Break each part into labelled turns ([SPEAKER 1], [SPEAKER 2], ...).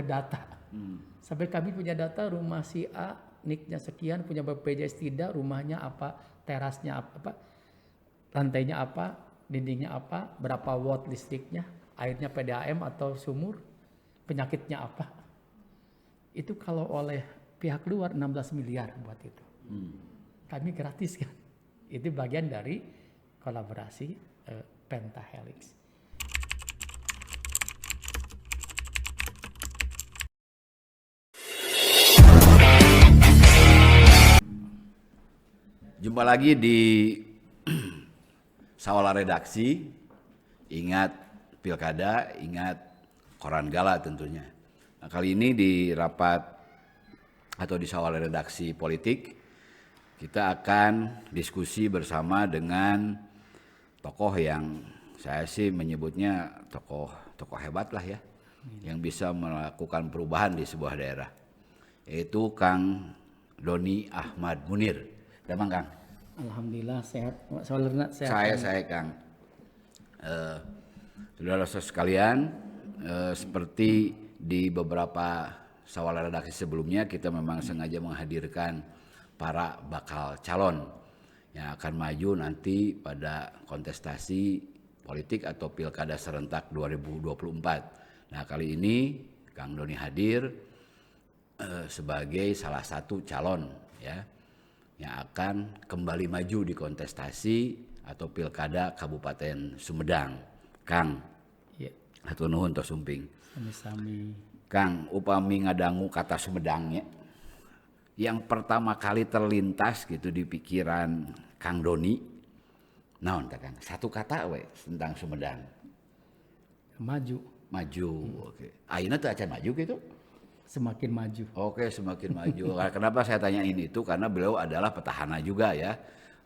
[SPEAKER 1] data. Sampai kami punya data rumah si A, NIK-nya sekian, punya BPJS tidak, rumahnya apa, terasnya apa, lantainya apa, dindingnya apa, berapa watt listriknya, airnya PDAM atau sumur, penyakitnya apa. Itu kalau oleh pihak luar 16 miliar buat itu. Kami gratis kan. Itu bagian dari kolaborasi Pentahelix.
[SPEAKER 2] Jumpa lagi di Sawala Redaksi. Ingat pilkada, ingat koran gala tentunya. Nah, kali ini di rapat atau di Sawala Redaksi Politik, kita akan diskusi bersama dengan tokoh yang saya sih menyebutnya tokoh hebat lah ya, yang bisa melakukan perubahan di sebuah daerah, yaitu Kang Doni Ahmad Munir. Damang Kang.
[SPEAKER 1] Alhamdulillah sehat.
[SPEAKER 2] Saya Kang. Saudara-saudara sekalian, seperti di beberapa Sawala Redaksi sebelumnya, kita memang sengaja menghadirkan para bakal calon yang akan maju nanti pada kontestasi politik atau pilkada serentak 2024. Nah, kali ini Kang Doni hadir sebagai salah satu calon ya, yang akan kembali maju di kontestasi atau pilkada Kabupaten Sumedang. Kang,
[SPEAKER 1] ya.
[SPEAKER 2] Hatur nuhun tos sumping.
[SPEAKER 1] Sami-sami.
[SPEAKER 2] Kang, upami ngadangu kata Sumedangnya, yang pertama kali terlintas gitu di pikiran Kang Doni, naon teh Kang? Satu kata we tentang Sumedang.
[SPEAKER 1] Maju.
[SPEAKER 2] Oke. Ayeuna teu acan maju gitu?
[SPEAKER 1] Semakin maju.
[SPEAKER 2] Oke, semakin maju. Kenapa saya tanyain itu? Karena beliau adalah petahana juga ya,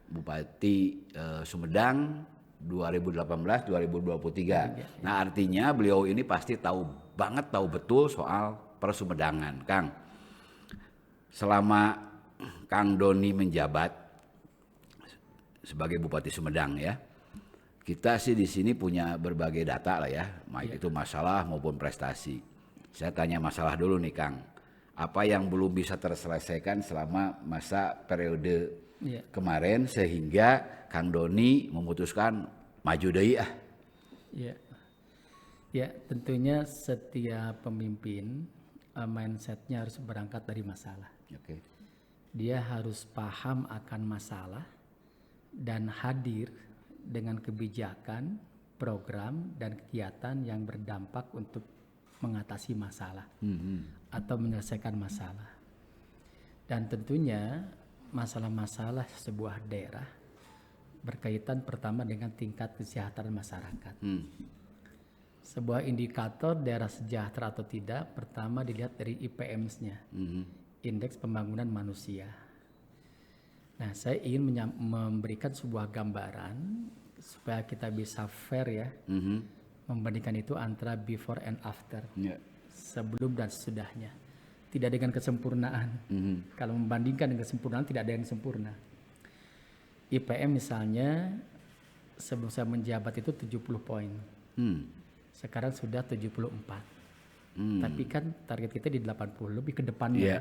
[SPEAKER 2] Bupati Sumedang 2018-2023. Nah, artinya beliau ini pasti tahu betul soal persumedangan, Kang. Selama Kang Doni menjabat sebagai Bupati Sumedang ya, kita sih di sini punya berbagai data lah ya, baik itu masalah maupun prestasi. Saya tanya masalah dulu nih Kang, apa yang belum bisa terselesaikan selama masa periode kemarin sehingga Kang Doni memutuskan maju deui ah?
[SPEAKER 1] Ya, tentunya setiap pemimpin mindsetnya harus berangkat dari masalah.
[SPEAKER 2] Oke.
[SPEAKER 1] Dia harus paham akan masalah dan hadir dengan kebijakan, program dan kegiatan yang berdampak untuk mengatasi masalah atau menyelesaikan masalah. Dan tentunya masalah-masalah sebuah daerah berkaitan pertama dengan tingkat kesejahteraan masyarakat. Sebuah indikator daerah sejahtera atau tidak pertama dilihat dari IPM-nya, Indeks Pembangunan Manusia. Nah, saya ingin memberikan sebuah gambaran supaya kita bisa fair ya, membandingkan itu antara before and after, sebelum dan sesudahnya. Tidak dengan kesempurnaan. Kalau membandingkan dengan kesempurnaan tidak ada yang sempurna. IPM misalnya sebelum saya menjabat itu 70 poin. Sekarang sudah 74. Tapi kan target kita di 80, lebih ke depannya.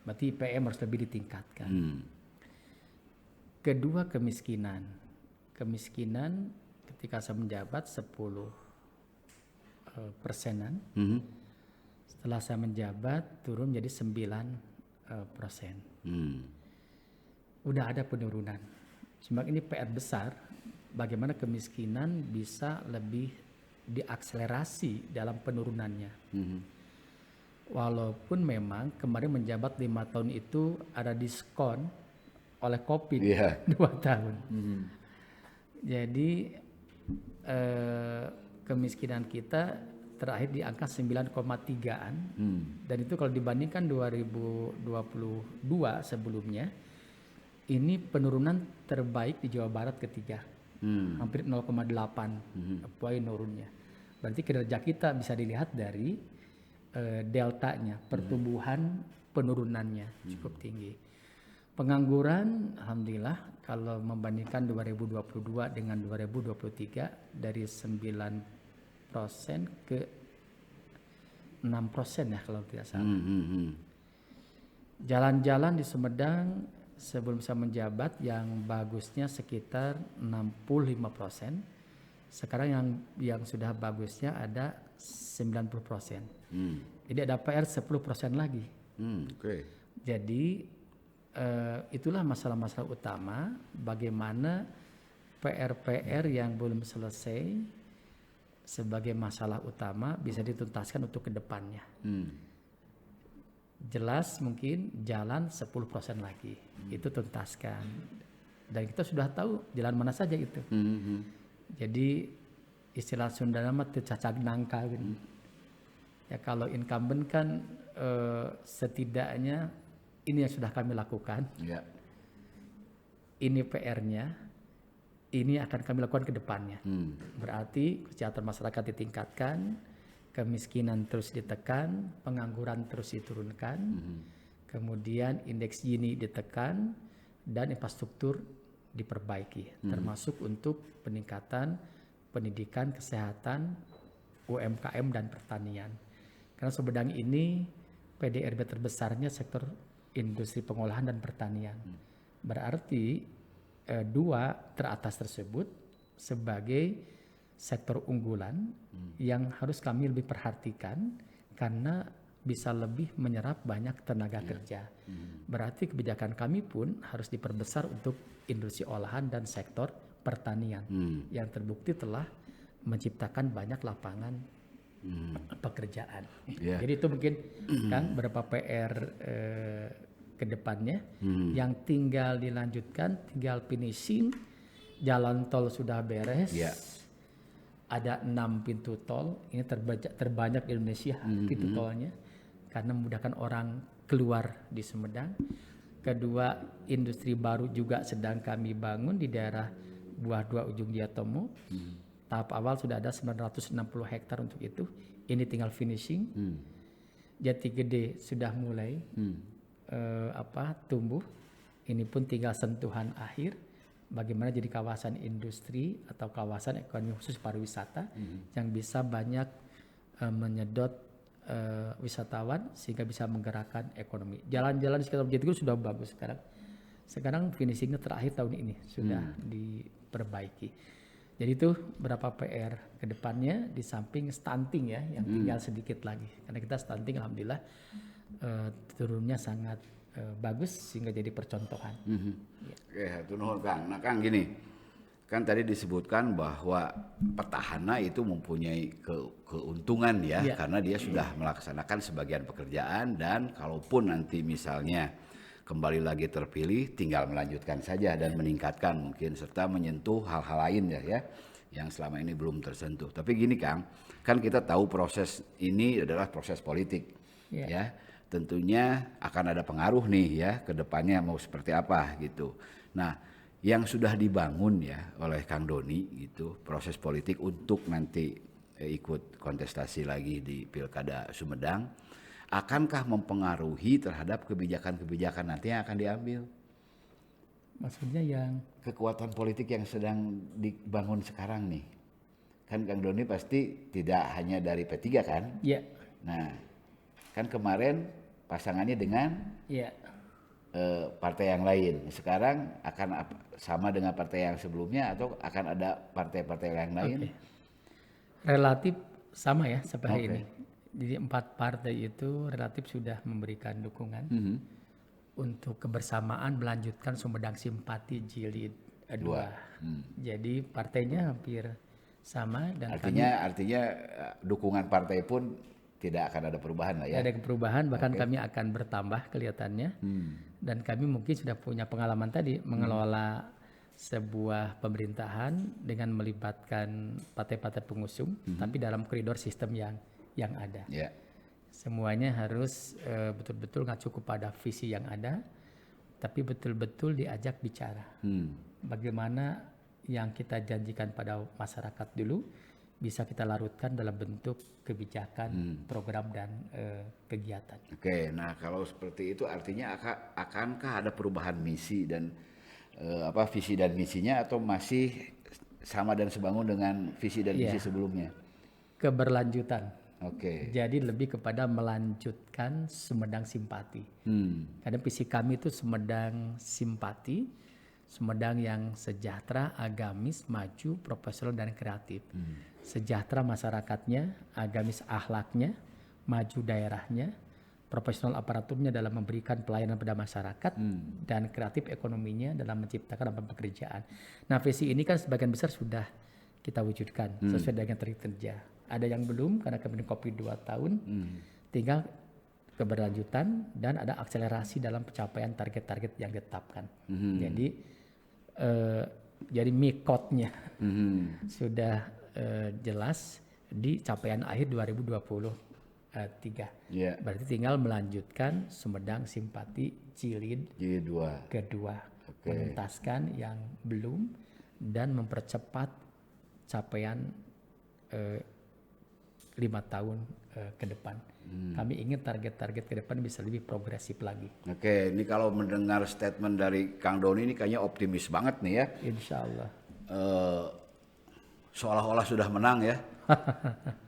[SPEAKER 1] Berarti IPM harus lebih ditingkatkan. Kedua, kemiskinan. Kemiskinan ketika saya menjabat 10%. Setelah saya menjabat turun menjadi 9%. Udah ada penurunan. Cuma ini PR besar, bagaimana kemiskinan bisa lebih diakselerasi dalam penurunannya. Walaupun memang kemarin menjabat 5 tahun itu ada diskon oleh COVID 2 tahun. Jadi kemiskinan kita terakhir di angka 9,3-an. Dan itu kalau dibandingkan 2022 sebelumnya, ini penurunan terbaik di Jawa Barat ketiga. Hampir 0,8 poin nurunnya. Berarti kinerja kita bisa dilihat dari deltanya, pertumbuhan penurunannya cukup tinggi. Pengangguran, alhamdulillah kalau membandingkan 2022 dengan 2023 dari 9% ke 6% ya kalau tidak salah.
[SPEAKER 2] Hmm, hmm, hmm.
[SPEAKER 1] Jalan-jalan di Sumedang sebelum saya menjabat yang bagusnya sekitar 65%. Sekarang yang sudah bagusnya ada 90%. Jadi ada PR 10% lagi.
[SPEAKER 2] Oke.
[SPEAKER 1] Jadi itulah masalah-masalah utama bagaimana PR-PR yang belum selesai sebagai masalah utama bisa dituntaskan untuk kedepannya. Jelas mungkin jalan 10% lagi itu tuntaskan. Dan kita sudah tahu jalan mana saja itu. Jadi istilah Sunda nama cacag nangka gitu. Ya kalau incumbent kan setidaknya ini yang sudah kami lakukan.
[SPEAKER 2] Ya.
[SPEAKER 1] Ini PR-nya, ini akan kami lakukan ke depannya. Berarti kesejahteraan masyarakat ditingkatkan, kemiskinan terus ditekan, pengangguran terus diturunkan, kemudian indeks Gini ditekan, dan infrastruktur diperbaiki, termasuk untuk peningkatan pendidikan, kesehatan, UMKM dan pertanian. Karena Sumedang ini PDRB terbesarnya sektor industri pengolahan dan pertanian. Berarti dua teratas tersebut sebagai sektor unggulan yang harus kami lebih perhatikan karena bisa lebih menyerap banyak tenaga kerja. Berarti kebijakan kami pun harus diperbesar untuk industri olahan dan sektor pertanian yang terbukti telah menciptakan banyak lapangan pekerjaan. Jadi itu mungkin kan beberapa PR ke depannya yang tinggal dilanjutkan, tinggal finishing. Jalan tol sudah beres. Ada 6 pintu tol, ini terbanyak di Indonesia pintu tolnya karena memudahkan orang keluar di Sumedang. Kedua, industri baru juga sedang kami bangun di daerah Buah Dua Ujung Diatomo. Tahap awal sudah ada 960 hektar untuk itu. Ini tinggal finishing. Jati Gede sudah mulai tumbuh. Ini pun tinggal sentuhan akhir. Bagaimana jadi kawasan industri atau kawasan ekonomi khusus pariwisata yang bisa banyak menyedot wisatawan sehingga bisa menggerakkan ekonomi. Jalan-jalan di sekitar Jati Gede sudah bagus sekarang. Sekarang finishingnya terakhir tahun ini sudah diperbaiki. Jadi itu berapa PR ke depannya di samping stunting ya yang tinggal sedikit lagi. Karena kita stunting alhamdulillah turunnya sangat bagus sehingga jadi percontohan.
[SPEAKER 2] Oke, hatur nuhun Kang. Nah Kang gini, kan tadi disebutkan bahwa petahana itu mempunyai keuntungan ya, karena dia sudah melaksanakan sebagian pekerjaan dan kalaupun nanti misalnya kembali lagi terpilih, tinggal melanjutkan saja dan meningkatkan mungkin serta menyentuh hal-hal lain ya yang selama ini belum tersentuh. Tapi gini Kang, kan kita tahu proses ini adalah proses politik ya. Tentunya akan ada pengaruh nih ya ke depannya mau seperti apa gitu. Nah, yang sudah dibangun ya oleh Kang Doni gitu, proses politik untuk nanti ikut kontestasi lagi di Pilkada Sumedang, akankah mempengaruhi terhadap kebijakan-kebijakan nanti yang akan diambil?
[SPEAKER 1] Maksudnya yang
[SPEAKER 2] kekuatan politik yang sedang dibangun sekarang nih. Kan Kang Doni pasti tidak hanya dari P3 kan?
[SPEAKER 1] Iya.
[SPEAKER 2] Nah, kan kemarin pasangannya dengan partai yang lain. Sekarang akan sama dengan partai yang sebelumnya atau akan ada partai-partai yang lain?
[SPEAKER 1] Relatif sama ya sampai hari ini. Jadi 4 partai itu relatif sudah memberikan dukungan untuk kebersamaan melanjutkan Sumedang Simpati Jilid 2. Jadi partainya hampir sama dan
[SPEAKER 2] artinya dukungan partai pun tidak akan ada perubahan lah ya.
[SPEAKER 1] Ada perubahan, bahkan kami akan bertambah kelihatannya. Dan kami mungkin sudah punya pengalaman tadi mengelola sebuah pemerintahan dengan melibatkan partai-partai pengusung, tapi dalam koridor sistem yang ada. Semuanya harus betul-betul nggak cukup pada visi yang ada, tapi betul-betul diajak bicara. Bagaimana yang kita janjikan pada masyarakat dulu bisa kita larutkan dalam bentuk kebijakan, program dan kegiatan. Oke,
[SPEAKER 2] nah kalau seperti itu artinya akankah ada perubahan misi dan visi dan misinya atau masih sama dan sebangun dengan visi dan misi sebelumnya?
[SPEAKER 1] Keberlanjutan.
[SPEAKER 2] Oke.
[SPEAKER 1] Jadi lebih kepada melanjutkan Sumedang Simpati. Karena visi kami itu Sumedang Simpati, Sumedang yang sejahtera, agamis, maju, profesional dan kreatif. Sejahtera masyarakatnya, agamis akhlaknya, maju daerahnya, profesional aparaturnya dalam memberikan pelayanan pada masyarakat, dan kreatif ekonominya dalam menciptakan lapangan pekerjaan. Nah, visi ini kan sebagian besar sudah kita wujudkan sesuai dengan target kerja. Ada yang belum karena kami kopi 2 tahun, tinggal keberlanjutan dan ada akselerasi dalam pencapaian target-target yang ditetapkan. Jadi mikotnya sudah jelas di capaian akhir 2023. Berarti tinggal melanjutkan Sumedang Simpati Jilid kedua, menuntaskan yang belum dan mempercepat capaian 5 tahun ke depan. Kami ingin target-target ke depan bisa lebih progresif lagi.
[SPEAKER 2] Oke, ini kalau mendengar statement dari Kang Doni ini kayaknya optimis banget nih ya.
[SPEAKER 1] Insya Allah.
[SPEAKER 2] Seolah-olah sudah menang ya.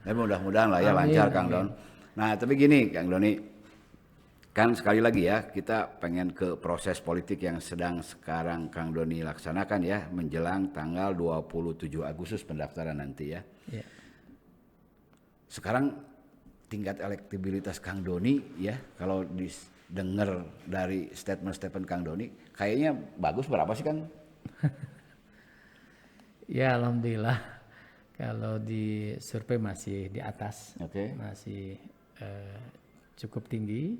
[SPEAKER 2] Tapi mudah-mudahan lah ya lancar Kang Don. Nah tapi gini Kang Doni, kan sekali lagi ya kita pengen ke proses politik yang sedang sekarang Kang Doni laksanakan ya, menjelang tanggal 27 Agustus pendaftaran nanti ya. Sekarang tingkat elektabilitas Kang Doni ya, kalau didengar dari statement-statement Kang Doni, kayaknya bagus berapa sih Kang?
[SPEAKER 1] Ya alhamdulillah, kalau di survei masih di atas, masih cukup tinggi.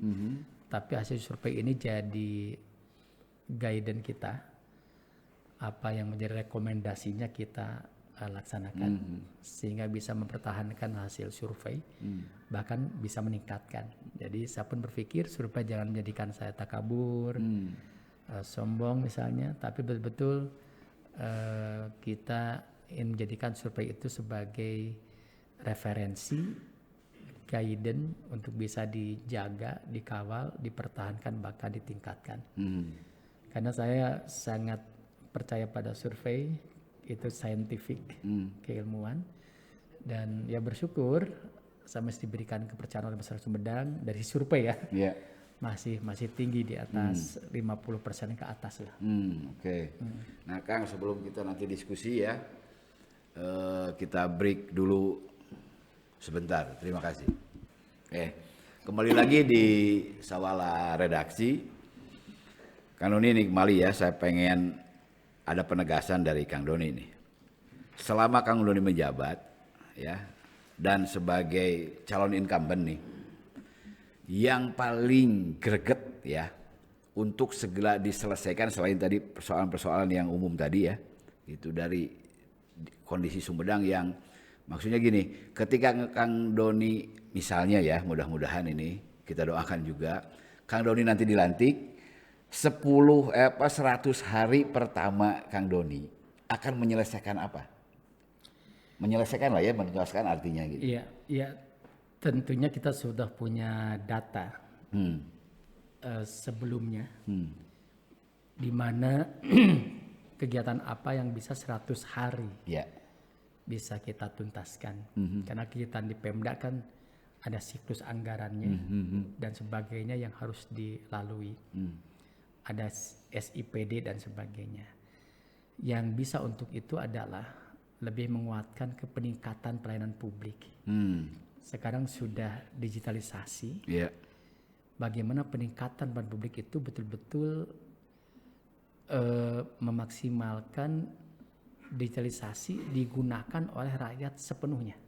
[SPEAKER 1] Tapi hasil survei ini jadi guidance kita, apa yang menjadi rekomendasinya kita laksanakan, sehingga bisa mempertahankan hasil survei, bahkan bisa meningkatkan. Jadi saya pun berpikir survei jangan menjadikan saya takabur, sombong misalnya, tapi betul-betul kita ingin menjadikan survei itu sebagai referensi, guidance untuk bisa dijaga, dikawal, dipertahankan, bahkan ditingkatkan. Karena saya sangat percaya pada survei, itu scientific, keilmuan, dan ya bersyukur saya masih diberikan kepercayaan oleh masyarakat Sumedang dari survei ya. Masih tinggi di atas 50% ke atas lah. Nah Kang, sebelum kita nanti diskusi ya, kita break dulu sebentar. Terima kasih. Kembali lagi di Sawala Redaksi. Kang Doni ini kembali ya, saya pengen ada penegasan dari Kang Doni ini. Selama Kang Doni menjabat ya, dan sebagai calon incumbent nih, yang paling greget ya untuk segera diselesaikan selain tadi persoalan-persoalan yang umum tadi ya, itu dari kondisi Sumedang yang maksudnya gini, ketika Kang Doni misalnya ya, mudah-mudahan ini kita doakan juga Kang Doni nanti dilantik, 100 hari pertama Kang Doni akan menyelesaikan apa? Menyelesaikan lah ya, menjelaskan artinya gitu. Iya, tentunya kita sudah punya data sebelumnya, di mana kegiatan apa yang bisa 100 hari bisa kita tuntaskan. Karena kegiatan di Pemda kan ada siklus anggarannya dan sebagainya yang harus dilalui. Ada SIPD dan sebagainya. Yang bisa untuk itu adalah lebih menguatkan peningkatan pelayanan publik. Sekarang sudah digitalisasi. Bagaimana peningkatan pelayanan publik itu betul-betul memaksimalkan digitalisasi digunakan oleh rakyat sepenuhnya.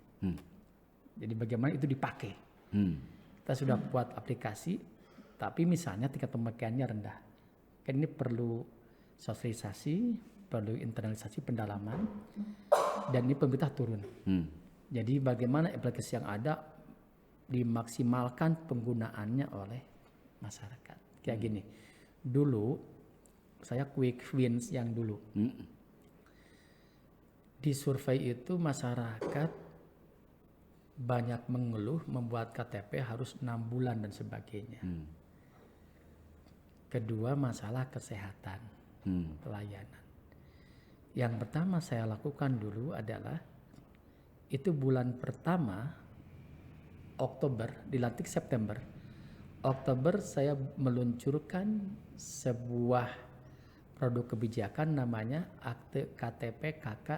[SPEAKER 1] Jadi bagaimana itu dipakai. Kita sudah buat aplikasi, tapi misalnya tingkat pemakaiannya rendah. Kan ini perlu sosialisasi, perlu internalisasi pendalaman, dan ini pemerintah turun. Jadi bagaimana aplikasi yang ada dimaksimalkan penggunaannya oleh masyarakat. Kayak gini, dulu saya quick wins yang dulu. Di survei itu masyarakat banyak mengeluh membuat KTP harus 6 bulan dan sebagainya. Kedua, masalah kesehatan, pelayanan. Yang pertama saya lakukan dulu adalah, itu bulan pertama Oktober, dilantik September. Oktober saya meluncurkan sebuah produk kebijakan namanya Akte KTP KK.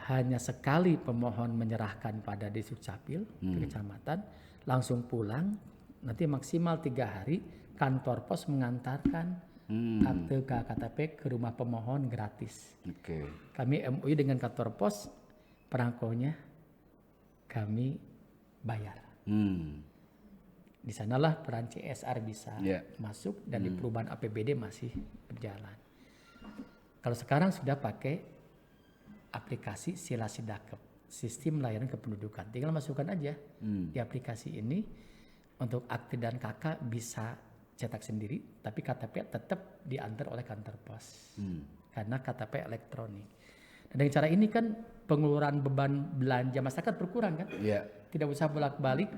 [SPEAKER 1] Hanya sekali pemohon menyerahkan pada Disdukcapil ke kecamatan, langsung pulang, nanti maksimal 3 hari kantor pos mengantarkan akte KTP ke rumah pemohon gratis.
[SPEAKER 2] Oke.
[SPEAKER 1] Kami MOU dengan kantor pos, perangkonya kami bayar. Di sanalah peran CSR bisa masuk dan di perubahan APBD masih berjalan. Kalau sekarang sudah pakai aplikasi Sila Sidakep, sistem layanan kependudukan. Tinggal masukkan aja di aplikasi ini. Untuk akte dan KK bisa cetak sendiri, tapi KTP tetap diantar oleh kantor pos karena KTP elektronik. Dan dengan cara ini kan pengeluaran beban belanja masyarakat berkurang kan? Tidak usah bolak-balik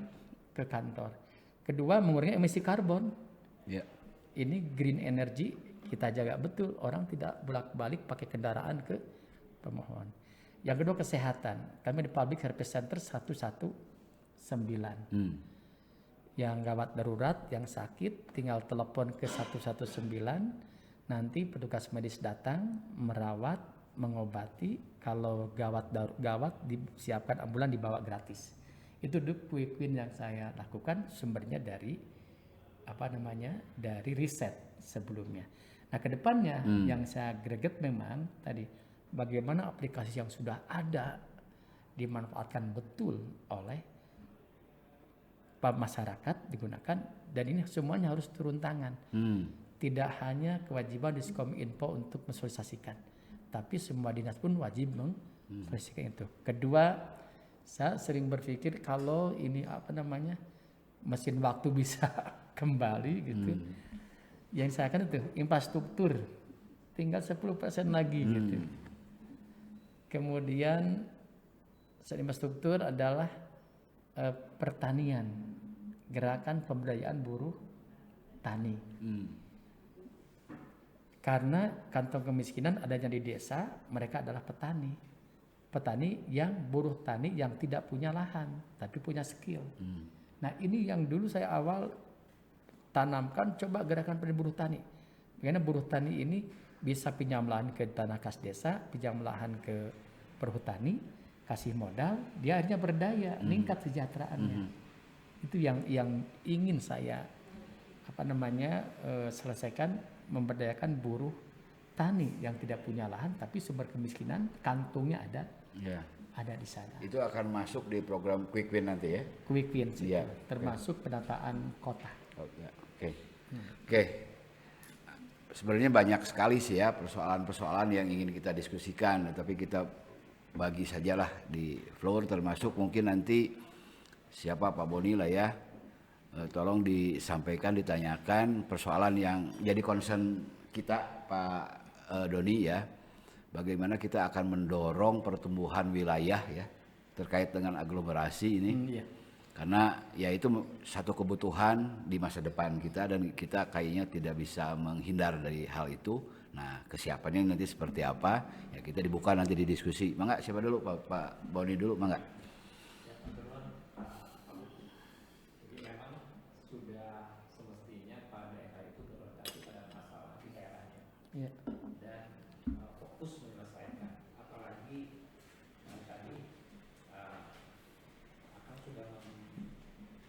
[SPEAKER 1] ke kantor. Kedua, mengurangi emisi karbon. Ini green energy kita jaga betul, orang tidak bolak-balik pakai kendaraan ke pemohon. Yang kedua, kesehatan. Kami di Public Service Center 119. Yang gawat darurat, yang sakit tinggal telepon ke 119, nanti petugas medis datang merawat, mengobati. Kalau gawat disiapkan ambulan dibawa gratis. Itu quick win yang saya lakukan, sumbernya dari dari riset sebelumnya. Nah, kedepannya yang saya greget memang tadi bagaimana aplikasi yang sudah ada dimanfaatkan betul oleh masyarakat digunakan, dan ini semuanya harus turun tangan. Tidak hanya kewajiban Diskominfo untuk mensosialisasikan, tapi semua dinas pun wajib mensosialisasikan itu. Kedua, saya sering berpikir kalau ini mesin waktu bisa kembali gitu. Yang saya akan itu infrastruktur tinggal 10% lagi gitu. Kemudian infrastruktur adalah pertanian, gerakan pemberdayaan buruh tani. Karena kantong kemiskinan adanya di desa, mereka adalah petani. Petani yang buruh tani yang tidak punya lahan, tapi punya skill. Nah, ini yang dulu saya awal tanamkan, coba gerakan buruh tani. Bagaimana buruh tani ini bisa pinjam lahan ke tanah kas desa, pinjam lahan ke perhutani, kasih modal, dia akhirnya berdaya, meningkat sejahteraannya. Itu yang ingin saya selesaikan, memberdayakan buruh tani yang tidak punya lahan tapi sumber kemiskinan kantongnya ada di sana.
[SPEAKER 2] Itu akan masuk di program Quick Win nanti ya?
[SPEAKER 1] Quick Win termasuk penataan kota.
[SPEAKER 2] Oke. Sebenarnya banyak sekali sih ya persoalan-persoalan yang ingin kita diskusikan, tapi kita bagi sajalah di floor, termasuk mungkin nanti siapa Pak Boni lah ya, tolong disampaikan, ditanyakan persoalan yang jadi concern kita Pak Doni ya, bagaimana kita akan mendorong pertumbuhan wilayah ya terkait dengan aglomerasi ini, karena ya itu satu kebutuhan di masa depan kita dan kita kayaknya tidak bisa menghindar dari hal itu. Nah, kesiapannya nanti seperti apa? Ya kita dibuka nanti di diskusi. Mangga, siapa dulu? Pak Boni dulu, mangga.
[SPEAKER 3] Jadi memang sudah semestinya pada daerah itu berorientasi pada masalah di daerahnya dan fokus menyelesaikan. Apalagi tadi akan sudah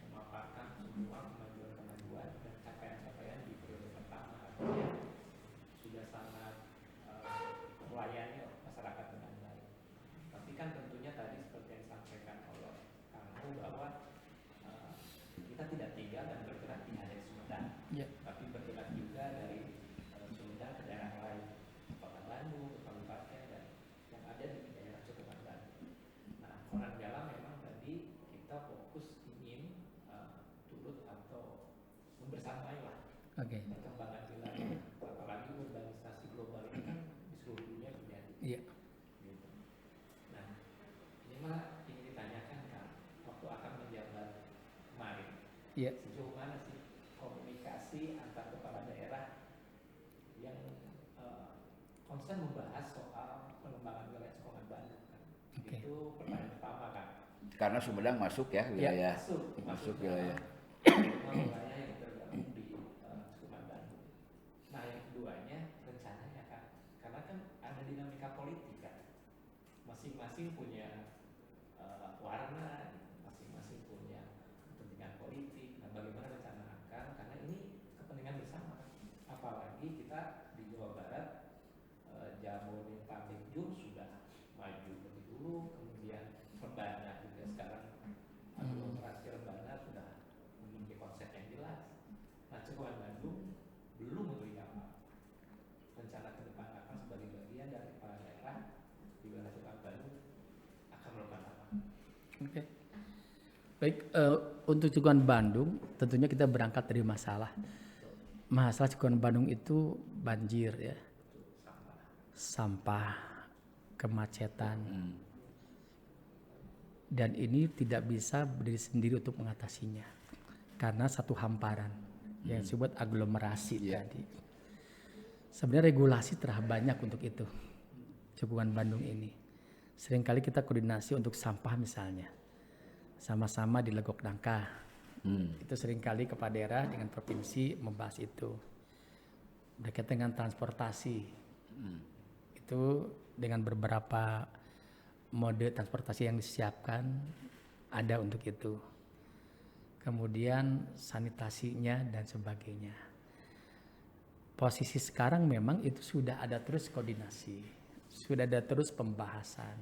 [SPEAKER 3] memaparkan semua kemajuan-kemajuan dan capaian-capaian di periode pertama, artinya sudah sangat melayani masyarakat dengan baik. Tapi kan tentunya tadi seperti yang disampaikan oleh Kang Hu bahwa kita tidak tinggal dan bergerak di hanya Sumedang, tapi bergerak juga dari Sumedang ke daerah lain, Kota Bandung, kabupaten dan yang ada di daerah Cakupan Bandung. Nah, orang dalam memang tadi kita fokus ingin turut atau membersamai lah perkembangan wilayah. Apalagi urbanisasi global ini kan di seluruh dunia terjadi. Gitu. Nah, ini mah ingin ditanyakan kan, waktu akan menjabat kemarin, sejauh mana sih komunikasi antar kepala daerah yang concern membahas soal pengembangan wilayah Cakupan Bandung kan? Itu pertanyaan pertama kan.
[SPEAKER 2] Karena Sumedang masuk ya wilayah, masuk wilayah.
[SPEAKER 3] Semua wilayah yang tergabung di Sukuman Bandung. Nah yang keduanya rencananya kan, karena kan ada dinamika politik kan, masing-masing punya warna, masing-masing punya kepentingan politik. Nah bagaimana rencana akan, karena ini kepentingan bersama, apalagi kita di Jawa Barat, Jabodetabek sudah maju lebih dulu, kemudian Rebana juga sekarang aglomerasi Rebana sudah memiliki konsep yang jelas. Nah Cukuman Bandung belum memiliki apa. Rencana ke depan akan sebagai bagian dari kepala daerah di wilayah Cukuman Bandung akan melakukan apa?
[SPEAKER 1] Oke. Baik, untuk Cukuman Bandung tentunya kita berangkat dari masalah Cukuman Bandung itu banjir ya, sampah, kemacetan, dan ini tidak bisa berdiri sendiri untuk mengatasinya karena satu hamparan yang disebut aglomerasi tadi. Sebenarnya regulasi telah banyak untuk itu. Cukuman Bandung ini seringkali kita koordinasi untuk sampah misalnya, sama-sama di Legok Nangka. Itu seringkali kepala daerah dengan provinsi membahas itu. Berkaitan dengan transportasi, itu dengan beberapa mode transportasi yang disiapkan ada untuk itu. Kemudian sanitasinya dan sebagainya. Posisi sekarang memang itu sudah ada terus koordinasi, sudah ada terus pembahasan.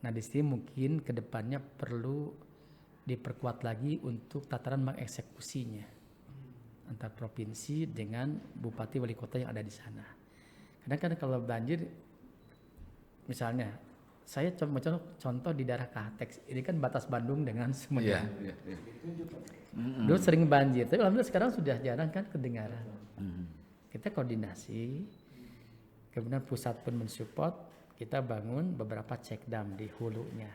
[SPEAKER 1] Nah di sini mungkin kedepannya perlu diperkuat lagi untuk tataran mengeksekusinya antar provinsi dengan bupati wali kota yang ada di sana. Karena kan kalau banjir, misalnya saya contoh di daerah Katex, ini kan batas Bandung dengan Sumedang. Dulu sering banjir, tapi alhamdulillah sekarang sudah jarang kan kedengaran. Kita koordinasi, kemudian pusat pun mensupport, kita bangun beberapa check dam di hulunya.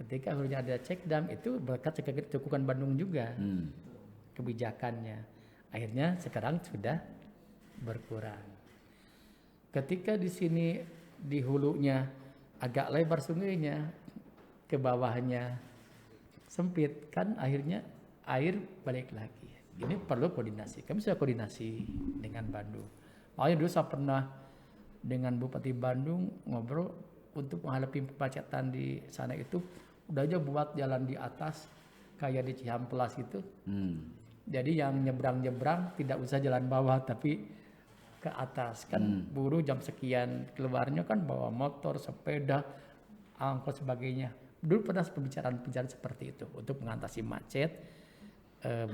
[SPEAKER 1] Ketika hulunya ada check dam, itu berkat Cukuman Bandung juga kebijakannya. Akhirnya sekarang sudah berkurang. Ketika di sini di hulunya agak lebar sungainya, ke bawahnya sempit, kan akhirnya air balik lagi. Ini perlu koordinasi. Kami sudah koordinasi dengan Bandung. Makanya dulu saya pernah dengan Bupati Bandung ngobrol untuk menghadapi kemacetan di sana itu, udah aja buat jalan di atas kayak di Cihampelas itu. Jadi yang nyebrang-nyebrang tidak usah jalan bawah tapi ke atas, kan buruh jam sekian keluarnya kan bawa motor, sepeda, angkot sebagainya. Dulu pernah pembicaraan seperti itu untuk mengatasi macet,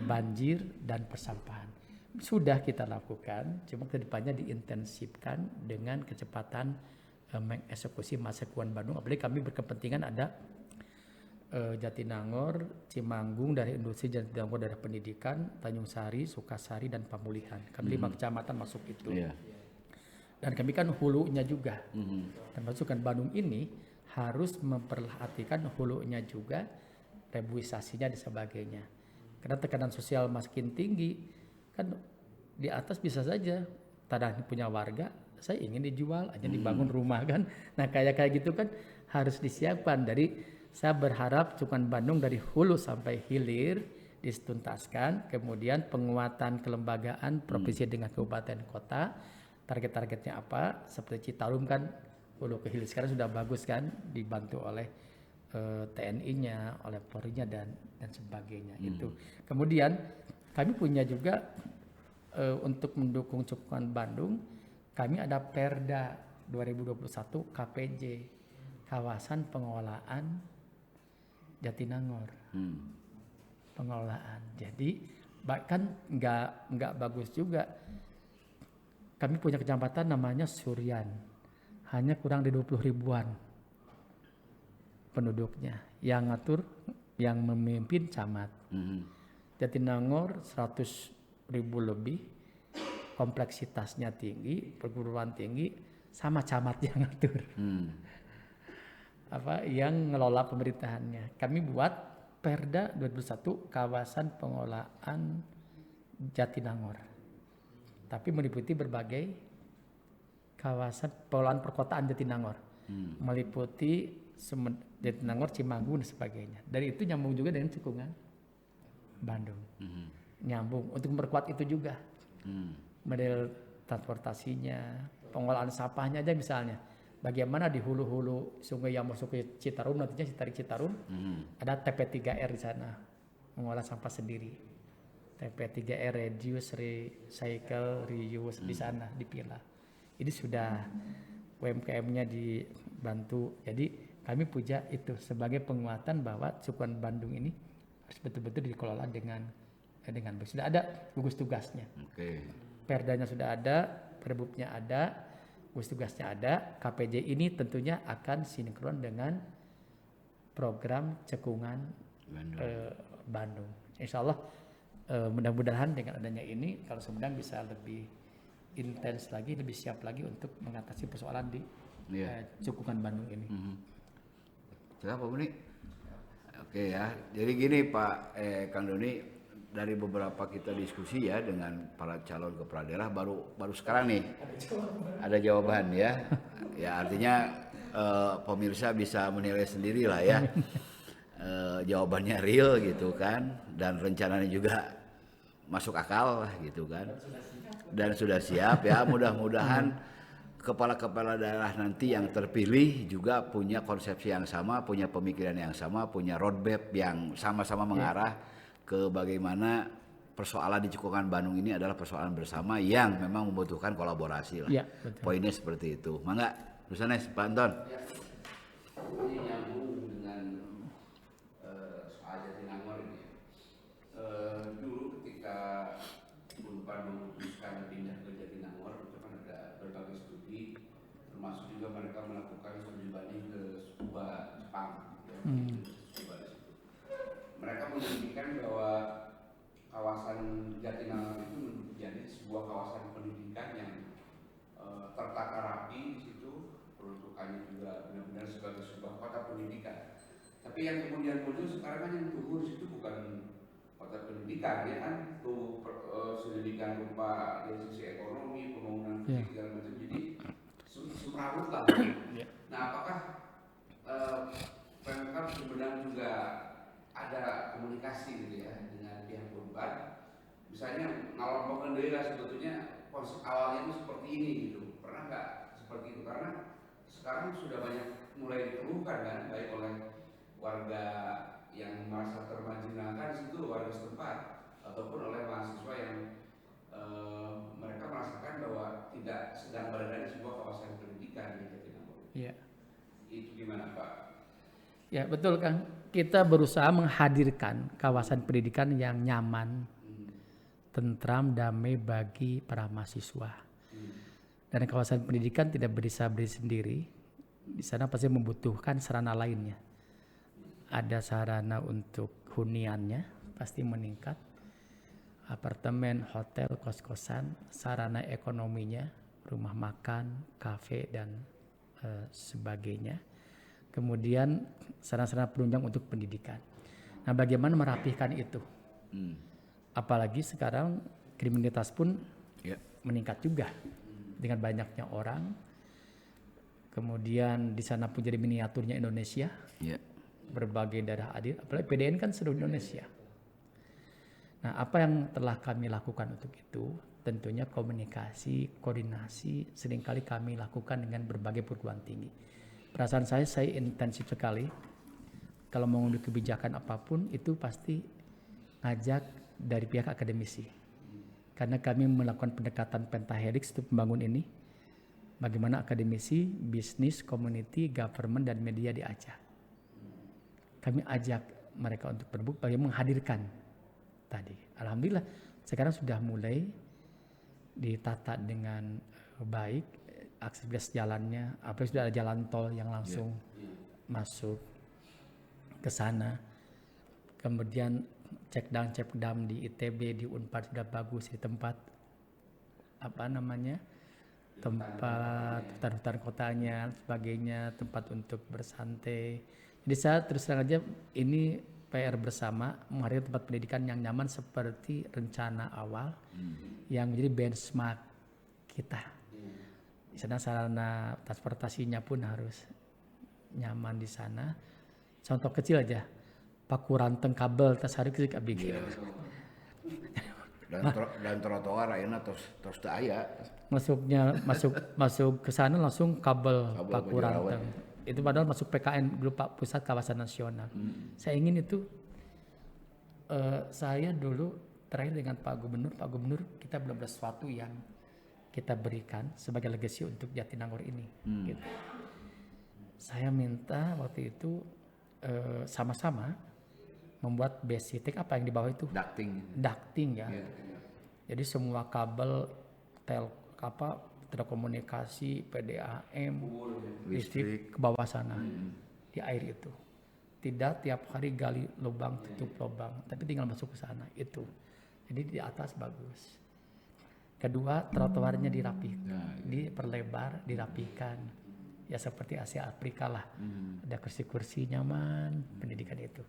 [SPEAKER 1] banjir dan persampahan. Sudah kita lakukan, cuma kedepannya diintensifkan dengan kecepatan mengeksekusi masa Cukuman Bandung. Apalagi kami berkepentingan ada Jatinangor, Cimanggung dari industri, Jatinangor dari pendidikan, Tanjung Sari, Sukasari dan pemulihan. Kami 5 kecamatan masuk itu. Dan kami kan hulunya juga. Termasuk kan Bandung ini harus memperhatikan hulunya juga, rebuisasinya dan sebagainya. Karena tekanan sosial makin tinggi, kan di atas bisa saja tanah punya warga, saya ingin dijual aja, dibangun rumah kan. Nah kayak gitu kan harus disiapkan. Saya berharap Cukuman Bandung dari hulu sampai hilir dituntaskan, kemudian penguatan kelembagaan provinsi dengan kabupaten kota, target-targetnya apa, seperti Citarum kan hulu ke hilir sekarang sudah bagus kan, dibantu oleh TNI-nya, oleh Polri-nya dan sebagainya. Itu. Kemudian kami punya juga untuk mendukung Cukuman Bandung, kami ada Perda 2021 KPJ, kawasan pengelolaan Jatinangor. Pengelolaan. Jadi bahkan nggak bagus juga. Kami punya kecamatan namanya Suryan, hanya kurang dari 20 ribuan penduduknya. Yang ngatur, yang memimpin camat. Jatinangor 100 ribu lebih, kompleksitasnya tinggi, perguruan tinggi, sama camat yang ngatur. Yang ngelola pemerintahannya. Kami buat Perda 2021 kawasan pengelolaan Jatinangor. Tapi meliputi berbagai kawasan pengelolaan perkotaan Jatinangor. Meliputi Jatinangor, Cimanggu dan sebagainya. Dari itu nyambung juga dengan cekungan Bandung. Nyambung untuk memperkuat itu juga. Model transportasinya, pengolahan sampahnya aja misalnya. Bagaimana di hulu-hulu sungai yang masuk ke Citarum, nantinya Citarum, ada TP3R di sana, mengolah sampah sendiri. TP3R, reduce, recycle, reuse di sana dipilah. Ini sudah UMKM-nya dibantu. Jadi kami puja itu sebagai penguatan bahwa Cekungan Bandung ini harus betul-betul dikelola dengan baik. Sudah ada gugus tugasnya. Perdanya sudah ada, perbubnya ada, gugus tugasnya ada. KPJ ini tentunya akan sinkron dengan program Cekungan Bandung. Insya Allah mudah-mudahan dengan adanya ini kalau Sumedang bisa lebih intens lagi, lebih siap lagi untuk mengatasi persoalan di Cekungan Bandung ini.
[SPEAKER 2] Siapa Buni? Oke ya, jadi gini Pak Kang Doni, dari beberapa kita diskusi ya dengan para calon kepala daerah baru sekarang nih ada jawaban ya. Ya artinya pemirsa bisa menilai sendiri lah ya. Jawabannya real gitu kan, dan rencananya juga masuk akal lah gitu kan, dan sudah siap ya. Mudah-mudahan kepala-kepala daerah nanti yang terpilih juga punya konsepsi yang sama, punya pemikiran yang sama, punya roadmap yang sama-sama mengarah ke bagaimana persoalan di Cekungan Bandung ini adalah persoalan bersama yang memang membutuhkan kolaborasi lah.
[SPEAKER 1] Ya,
[SPEAKER 2] poinnya seperti itu. Mangga, Lusanes, Pak Anton. Ini nyambung dengan soal Jatinangor ini. Dulu ketika Unpad memutuskan pindah ke Jatinangor, itu kan ada berbagai studi, termasuk juga mereka melakukan studi banding ke Tsukuba, Jepang. Mereka menunjukkan bahwa kawasan Jatinangor itu menjadi sebuah kawasan pendidikan yang tertata rapi di situ, peruntukannya juga benar-benar sebagai sebuah kota pendidikan. Tapi yang kemudian muncul sekarang kan yang tumbuh di situ bukan kota pendidikan ya kan, tumbuh pendidikan berupa dari sisi ekonomi, pembangunan fisik segala macam, jadi semrawut lah. Nah apakah Pemkab Sumedang juga ada komunikasi gitu ya dengan pihak Unpad, misalnya ngelompokan deui lah sebetulnya konsep awalnya itu seperti ini gitu, pernah nggak seperti itu? Karena sekarang sudah banyak mulai dikeluhkan kan, baik oleh warga yang merasa termarginalkan di situ, warga setempat, ataupun oleh mahasiswa yang mereka merasakan bahwa tidak sedang berada di sebuah kawasan pendidikan di Jatinangor.
[SPEAKER 1] Iya.
[SPEAKER 2] Itu gimana Pak?
[SPEAKER 1] Ya betul Kang, kita berusaha menghadirkan kawasan pendidikan yang nyaman, tentram, damai bagi para mahasiswa. Dan kawasan pendidikan tidak bisa berdiri sendiri, di sana pasti membutuhkan sarana lainnya. Ada sarana untuk huniannya pasti meningkat, apartemen, hotel, kos-kosan, sarana ekonominya, rumah makan, kafe dan sebagainya. Kemudian sarana-sarana penunjang untuk pendidikan. Nah, bagaimana merapihkan itu? Apalagi sekarang kriminalitas pun meningkat juga dengan banyaknya orang. Kemudian di sana pun jadi miniaturnya Indonesia. Berbagai daerah adil, apalagi PDN kan seluruh Indonesia. Nah, apa yang telah kami lakukan untuk itu? Tentunya komunikasi, koordinasi seringkali kami lakukan dengan berbagai perguruan tinggi. Perasaan saya intensif sekali. Kalau mengambil kebijakan apapun itu pasti ngajak dari pihak akademisi. Karena kami melakukan pendekatan pentahelix untuk membangun ini. Bagaimana akademisi, bisnis, community, government, dan media diajak. Kami ajak mereka untuk berbuka, bagaimana menghadirkan tadi. Alhamdulillah sekarang sudah mulai ditata dengan baik, akses jalannya, apalagi sudah ada jalan tol yang langsung masuk ke sana. Kemudian cek dam di ITB, di Unpad sudah bagus, di tempat tempat hutan kotanya, sebagainya, tempat untuk bersantai. Jadi saya terus terang aja ini PR bersama menghadirkan tempat pendidikan yang nyaman seperti rencana awal yang menjadi benchmark kita. Di sana sarana transportasinya pun harus nyaman di sana. Contoh kecil aja, paku ranteng kabel tas hari kita bikin.
[SPEAKER 2] Dan trotoar ayeuna tos teu aya.
[SPEAKER 1] Masuk ke sana langsung kabel paku
[SPEAKER 2] Jarawat.
[SPEAKER 1] ranteng. Itu padahal masuk PKN berupa pusat kawasan nasional. Saya ingin itu saya dulu terakhir dengan Pak Gubernur kita belum ada sesuatu yang kita berikan sebagai legacy untuk Jatinangor ini. Gitu. Saya minta waktu itu sama-sama membuat basic apa yang di bawah itu ducting ya. Jadi semua kabel telekomunikasi, PDAM, listrik ke bawah sana di air itu. Tidak tiap hari gali lubang tutup lubang, tapi tinggal masuk ke sana itu. Jadi di atas bagus. Kedua, trotoarnya diperlebar, dirapikan. Ya seperti Asia Afrika lah. Ada kursi-kursi nyaman, pendidikan itu.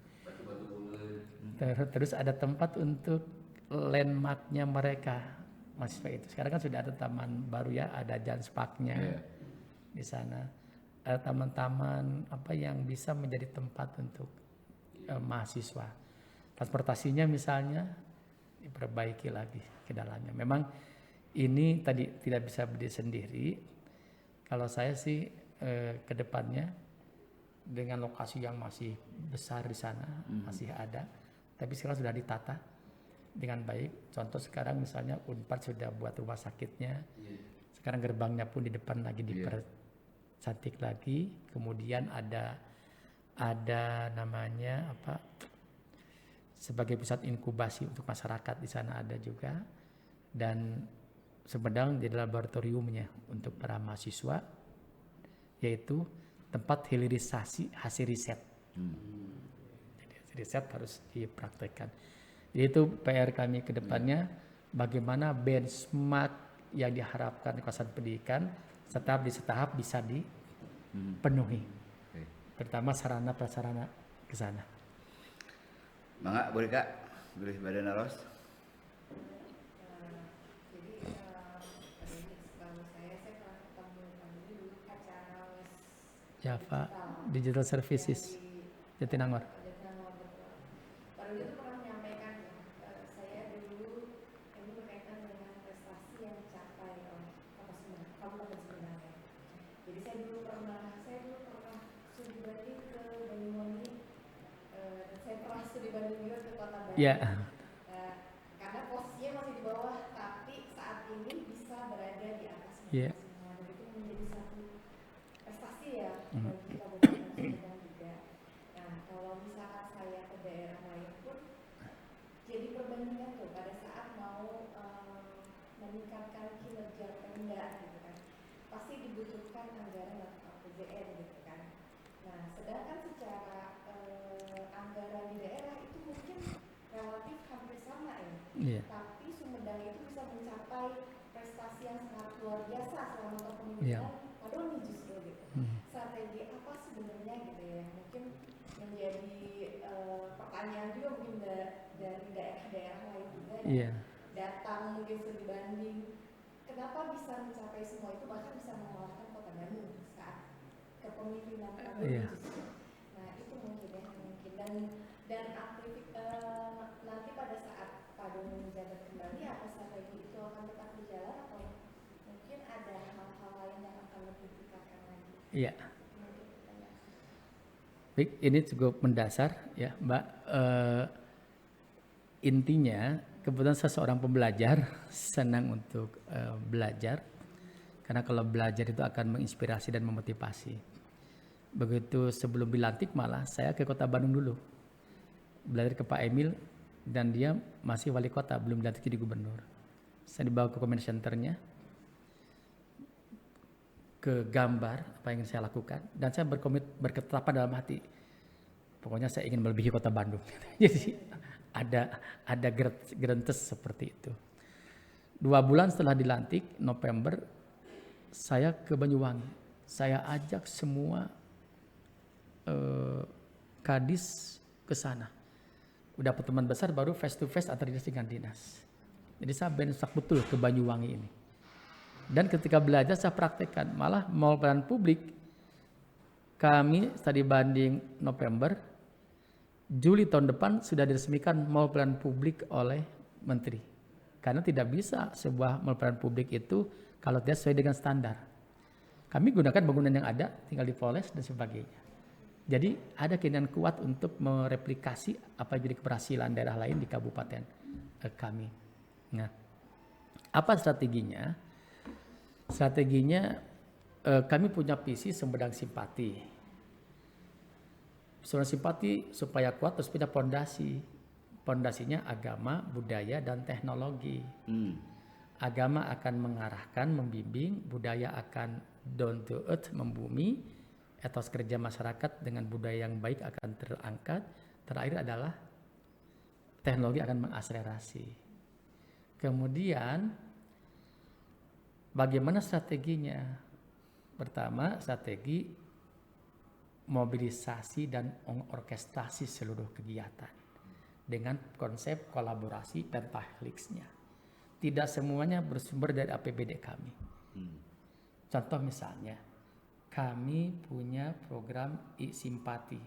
[SPEAKER 1] Terus ada tempat untuk landmarknya mereka mahasiswa itu. Sekarang kan sudah ada taman baru ya, ada Jansparknya di sana. Ada taman-taman apa yang bisa menjadi tempat untuk mahasiswa. Transportasinya misalnya diperbaiki lagi ke dalamnya. Memang ini tadi tidak bisa berdiri sendiri. Kalau saya sih ke depannya dengan lokasi yang masih besar di sana masih ada, tapi sekarang sudah ditata dengan baik. Contoh sekarang misalnya Unpad sudah buat rumah sakitnya, sekarang gerbangnya pun di depan lagi dipercantik lagi. Kemudian ada namanya apa sebagai pusat inkubasi untuk masyarakat di sana ada juga, dan Sumedang jadi laboratoriumnya untuk para mahasiswa, yaitu tempat hilirisasi hasil riset. Jadi riset harus dipraktekkan. Jadi itu PR kami ke depannya, bagaimana benchmark yang diharapkan di kawasan pendidikan setahap bisa dipenuhi. Terutama sarana prasarana ke sana.
[SPEAKER 2] Mangga boleh Kak, boleh Badan Aros.
[SPEAKER 1] Java Digital Services Jatinangor.
[SPEAKER 4] Pak Dodi itu pernah menyampaikan saya dulu ini berkaitan dengan prestasi yang dicapai oleh Kabupaten Sumedang. Jadi saya dulu pernah studi banding ke Banyuwangi, dan saya pernah studi banding juga ke Kota Bandung. Karena posisinya masih di bawah, tapi saat ini bisa berada di atas semua. Dan itu menjadi satu prestasi ya bagi Kabupaten Sumedang juga. Nah, kalau misalkan saya ke daerah lain pun jadi perbandingan tuh pada saat mau meningkatkan kinerja Pemda gitu kan, pasti dibutuhkan anggaran atau APBN gitu kan. Nah, sedangkan secara anggaran di daerah itu mungkin relatif hampir sama ya. Tapi Sumedang itu bisa mencapai prestasi yang sangat luar biasa selama kepemimpinan Pak Doni justru gitu. Strategi apa sebenarnya gitu ya? Mungkin menjadi pertanyaan juga mungkin dari daerah-daerah lain juga yang datang mungkin studi banding. Kenapa bisa mencapai semua itu, bahkan bisa mengalahkan Kota Bandung saat kepemimpinan Pak Doni justru. Nah itu mungkin dan nanti pada saat Pak Doni menjabat kembali, apa strategi itu akan tetap berjalan atau mungkin ada hal-hal lain yang akan lebih ditingkatkan lagi?
[SPEAKER 1] Iya. Baik, ini cukup mendasar ya Mbak. Intinya kebetulan saya seorang pembelajar, senang untuk belajar, karena kalau belajar itu akan menginspirasi dan memotivasi. Begitu sebelum dilantik malah saya ke Kota Bandung dulu, belajar ke Pak Emil, dan dia masih wali kota, belum dilantik jadi gubernur. Saya dibawa ke comment centernya, ke gambar apa yang saya lakukan, dan saya berketetapan dalam hati, pokoknya saya ingin melebihi Kota Bandung. Jadi ada gerentes seperti itu. 2 bulan setelah dilantik, November, saya ke Banyuwangi. Saya ajak semua kadis ke sana. Udah pertemuan besar, baru face to face antar dinas dengan dinas. Jadi saya bensak betul ke Banyuwangi ini. Dan ketika belajar saya praktekkan, malah mau pelayanan publik kami studi banding November, Juli tahun depan sudah diresmikan mall pelayanan publik oleh Menteri. Karena tidak bisa sebuah mall pelayanan publik itu kalau tidak sesuai dengan standar. Kami gunakan bangunan yang ada, tinggal dipoles dan sebagainya. Jadi ada keinginan kuat untuk mereplikasi apa yang jadi keberhasilan daerah lain di kabupaten kami. Nah, apa strateginya? Strateginya kami punya visi Sumedang Simpati. Sumedang Simpati supaya kuat terus punya fondasi. Fondasinya agama, budaya, dan teknologi. Agama akan mengarahkan, membimbing, budaya akan down to earth, membumi, etos kerja masyarakat dengan budaya yang baik akan terangkat. Terakhir adalah teknologi akan mengakselerasi. Kemudian bagaimana strateginya? Pertama, strategi mobilisasi dan orkestrasi seluruh kegiatan dengan konsep kolaborasi pentahelix-nya. Tidak semuanya bersumber dari APBD kami. Contoh misalnya, kami punya program I-Simpati.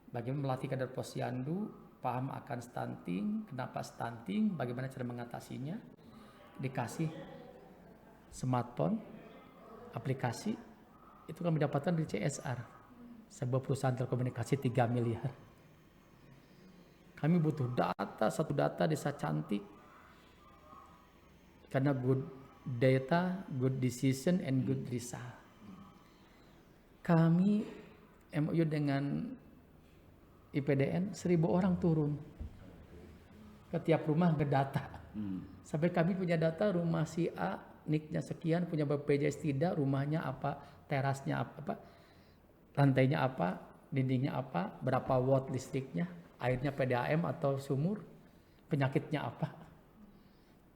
[SPEAKER 1] Bagaimana melatih kader posyandu, paham akan stunting, kenapa stunting, bagaimana cara mengatasinya. Dikasih smartphone, aplikasi, itu kami dapatkan dari CSR, sebuah perusahaan telekomunikasi 3 miliar. Kami butuh data, satu data desa cantik, karena good data, good decision, and good result. Kami MOU dengan IPDN 1.000 orang turun ke tiap rumah ke data. Sampai kami punya data rumah si A, NIK-nya sekian, punya BPJS tidak, rumahnya apa, terasnya apa, lantainya apa, dindingnya apa, berapa watt listriknya, airnya PDAM atau sumur, penyakitnya apa.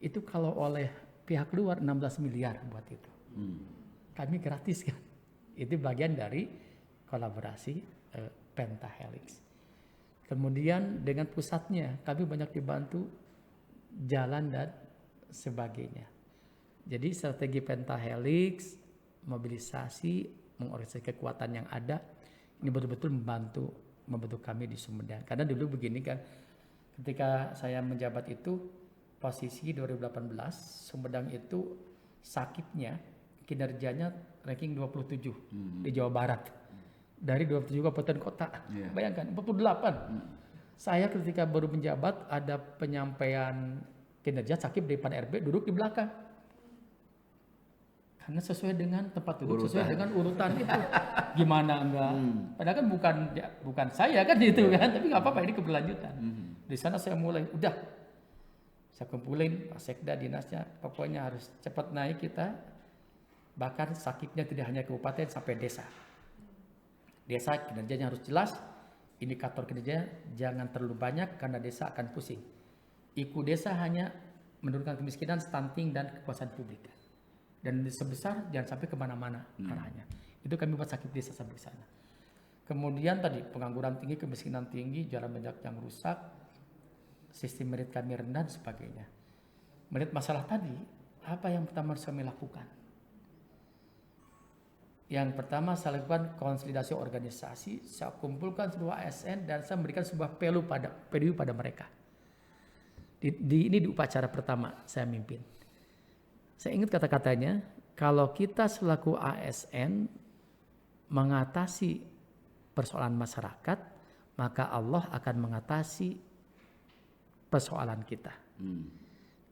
[SPEAKER 1] Itu kalau oleh pihak luar 16 miliar buat itu. Kami gratis kan. Itu bagian dari kolaborasi pentahelix. Kemudian dengan pusatnya kami banyak dibantu jalan dan sebagainya. Jadi strategi pentahelix, mobilisasi, mengorganisasi kekuatan yang ada, ini betul-betul membantu kami di Sumedang. Karena dulu begini kan, ketika saya menjabat itu, posisi 2018, Sumedang itu sakitnya, kinerjanya ranking 27 di Jawa Barat. Dari 27 kabupaten kota. Bayangkan, 48. Saya ketika baru menjabat, ada penyampaian kinerja sakit di depan RB, duduk di belakang. Karena sesuai dengan tempat duduk, sesuai dengan urutan itu. Gimana enggak? Padahal kan bukan saya kan itu kan, tapi nggak apa-apa, ini keberlanjutan. Di sana saya mulai, udah saya kumpulin Pak Sekda, dinasnya, pokoknya harus cepat naik kita. Bahkan sakitnya tidak hanya kabupaten sampai desa. Desa kinerjanya harus jelas, indikator kinerja jangan terlalu banyak karena desa akan pusing. IKU desa hanya menurunkan kemiskinan, stunting, dan kepuasan publik. Dan sebesar jangan sampai kemana-mana arahnya. Itu kami buat sakit desa sampai sana. Kemudian tadi pengangguran tinggi, kemiskinan tinggi, jalan banyak yang rusak, sistem merit kami rendah dan sebagainya. Melihat masalah tadi, apa yang pertama harus kami lakukan? Yang pertama saya lakukan konsolidasi organisasi, saya kumpulkan seluruh ASN dan saya memberikan sebuah PDU pada mereka. Ini di upacara pertama saya mimpin. Saya ingat kata-katanya, kalau kita selaku ASN mengatasi persoalan masyarakat, maka Allah akan mengatasi persoalan kita.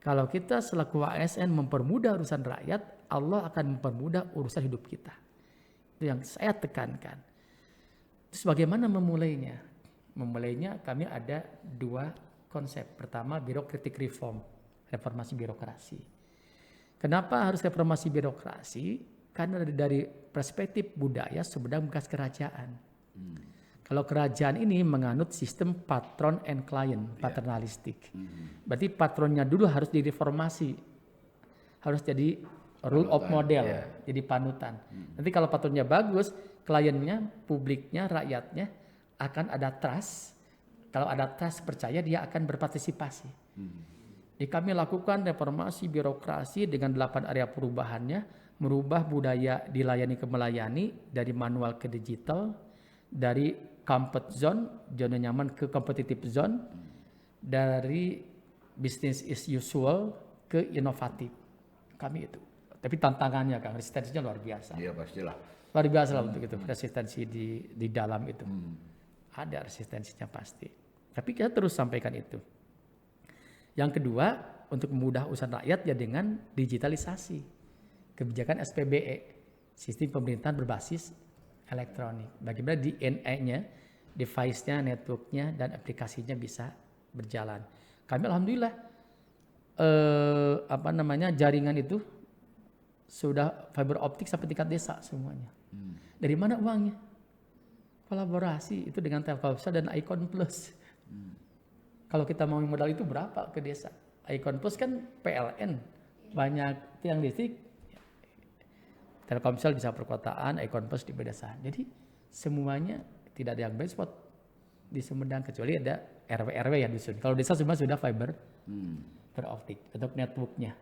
[SPEAKER 1] Kalau kita selaku ASN mempermudah urusan rakyat, Allah akan mempermudah urusan hidup kita. Itu yang saya tekankan. Terus bagaimana memulainya? Memulainya kami ada 2 konsep. Pertama, birokratik reform, reformasi birokrasi. Kenapa harus reformasi birokrasi? Karena dari perspektif budaya Sumedang bekas kerajaan. Kalau kerajaan ini menganut sistem patron and client, paternalistik. Berarti patronnya dulu harus direformasi. Harus jadi rule of model, jadi panutan. Nanti kalau patronnya bagus, kliennya, publiknya, rakyatnya akan ada trust. Kalau ada trust, percaya, dia akan berpartisipasi. Jadi kami lakukan reformasi birokrasi dengan 8 area perubahannya, merubah budaya dilayani ke melayani, dari manual ke digital, dari comfort zone, zona nyaman ke competitive zone, dari business as usual ke inovatif. Kami itu. Tapi tantangannya Kang, resistensinya luar biasa.
[SPEAKER 2] Iya pastilah.
[SPEAKER 1] Luar biasa lah untuk itu, resistensi di dalam itu. Ada resistensinya pasti. Tapi kita terus sampaikan itu. Yang kedua, untuk memudah urusan rakyat ya dengan digitalisasi. Kebijakan SPBE, sistem pemerintahan berbasis elektronik. Bagaimana DNA-nya, device-nya, network-nya, dan aplikasinya bisa berjalan. Kami alhamdulillah jaringan itu sudah fiber optik sampai tingkat desa semuanya. Dari mana uangnya? Kolaborasi itu dengan Telkomsel dan Icon Plus. Kalau kita mau modal itu berapa ke desa? Icon Plus kan PLN, banyak tiang listrik. Telkomsel bisa perkotaan, Icon Plus di pedesaan. Jadi semuanya tidak ada yang blind spot di Sumedang kecuali ada RW-RW yang dusun. Kalau desa semua sudah fiber optik untuk networknya.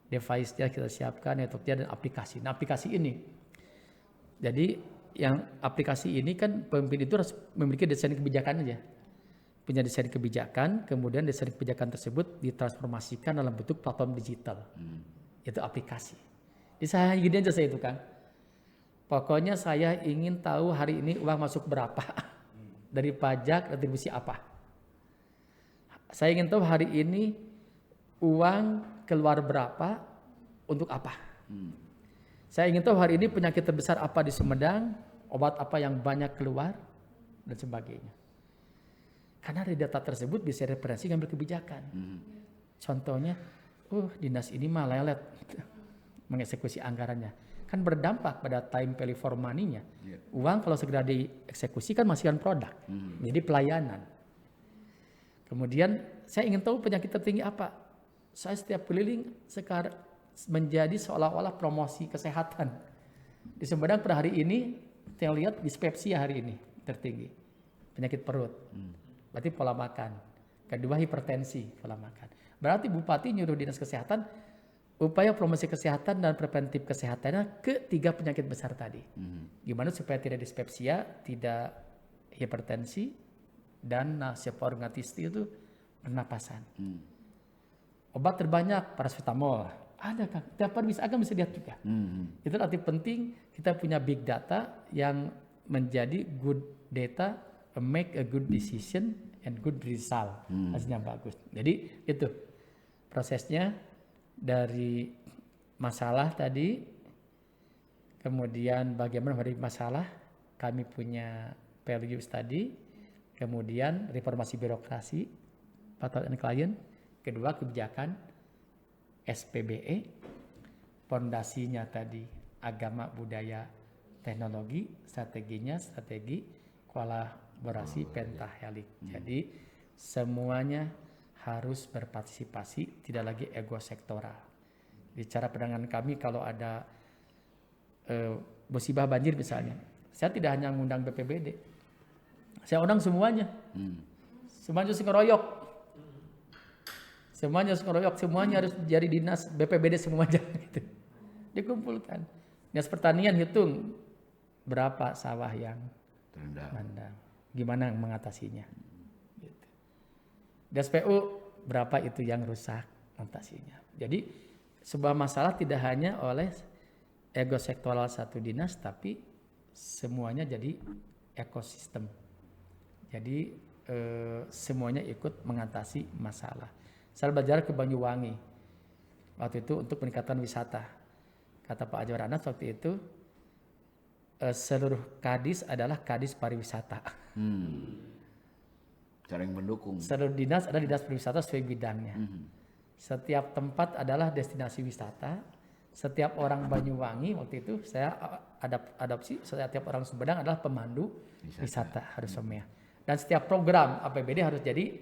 [SPEAKER 1] Device-nya kita siapkan, networknya dan aplikasi. Nah aplikasi ini, jadi yang aplikasi ini kan pemimpin itu harus memiliki desain kebijakan aja. Punya desain kebijakan, kemudian desain kebijakan tersebut ditransformasikan dalam bentuk platform digital. Itu aplikasi. Jadi saya gini aja saya itu kan. Pokoknya saya ingin tahu hari ini uang masuk berapa. Dari pajak, retribusi apa. Saya ingin tahu hari ini uang keluar berapa, untuk apa. Saya ingin tahu hari ini penyakit terbesar apa di Sumedang, obat apa yang banyak keluar, dan sebagainya. Karena dari data tersebut bisa referensi ngambil kebijakan. Contohnya, dinas ini mah lelet mengeksekusi anggarannya. Kan berdampak pada time value for money-nya. Uang kalau segera dieksekusi kan menghasilkan produk. Jadi pelayanan. Kemudian saya ingin tahu penyakit tertinggi apa. Saya setiap keliling sekarang menjadi seolah-olah promosi kesehatan. Di Sumedang per hari ini, saya lihat dispepsia hari ini tertinggi. Penyakit perut. Berarti pola makan. Kedua hipertensi, pola makan. Berarti bupati nyuruh dinas kesehatan upaya promosi kesehatan dan preventif kesehatannya ke 3 penyakit besar tadi. Gimana supaya tidak dispepsia, tidak hipertensi, dan naseporogatis itu pernapasan. Obat terbanyak paracetamol. Ada kan? Tiap hari bisa lihat juga. Itu arti penting kita punya big data yang menjadi good data, make a good decision and good result. Hasilnya bagus. Jadi itu prosesnya. Dari masalah tadi, kemudian bagaimana menghadapi masalah, kami punya values tadi, kemudian reformasi birokrasi, patron and client, kedua kebijakan SPBE, fondasinya tadi agama, budaya, teknologi, strategi kolaborasi pentahelix. Jadi semuanya harus berpartisipasi, tidak lagi ego sektoral. Di cara pandangan kami kalau ada musibah banjir misalnya, saya tidak hanya mengundang BPBD, saya undang semuanya. Semuanya harus ngeroyok. Semuanya harus jadi dinas BPBD semuanya gitu. Dikumpulkan. Dinas pertanian hitung berapa sawah yang terendam. Gimana mengatasinya. Dinas PU berapa itu yang rusak notasinya. Jadi sebuah masalah tidak hanya oleh ego sektoral satu dinas, tapi semuanya jadi ekosistem. Jadi semuanya ikut mengatasi masalah. Saya belajar ke Banyuwangi waktu itu untuk peningkatan wisata. Kata Pak Ajwar Anas waktu itu seluruh kadis adalah kadis pariwisata.
[SPEAKER 2] Saling mendukung.
[SPEAKER 1] Seluruh dinas ada dinas pariwisata sesuai bidangnya. Setiap tempat adalah destinasi wisata. Setiap orang Banyuwangi waktu itu saya adopsi, setiap orang Sumedang adalah pemandu wisata harus semua. Dan setiap program APBD harus jadi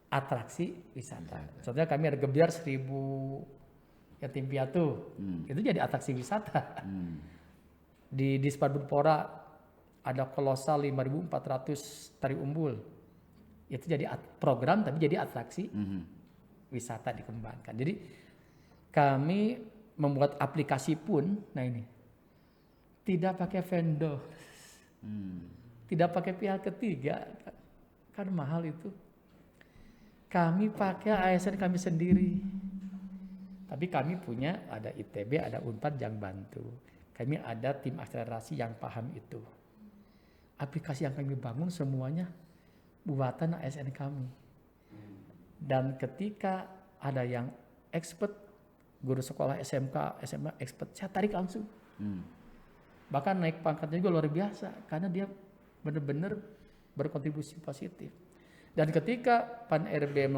[SPEAKER 1] atraksi wisata. Contohnya kami ada Gebiar 1000 yatim piatu. Itu jadi atraksi wisata. Di Disparbudpora ada kolosal 5.400 tari umbul. Itu jadi program tapi jadi atraksi wisata dikembangkan. Jadi kami membuat aplikasi pun, nah ini tidak pakai vendor, tidak pakai pihak ketiga, kan mahal itu. Kami pakai ASN kami sendiri. Tapi kami punya, ada ITB, ada Unpad yang bantu. Kami ada tim akselerasi yang paham itu. Aplikasi yang kami bangun semuanya buatan ASN kami. Dan ketika ada yang expert, guru sekolah SMK, SMA expert, saya tarik langsung. Bahkan naik pangkatnya juga luar biasa, karena dia benar-benar berkontribusi positif. Dan ketika Pan-RB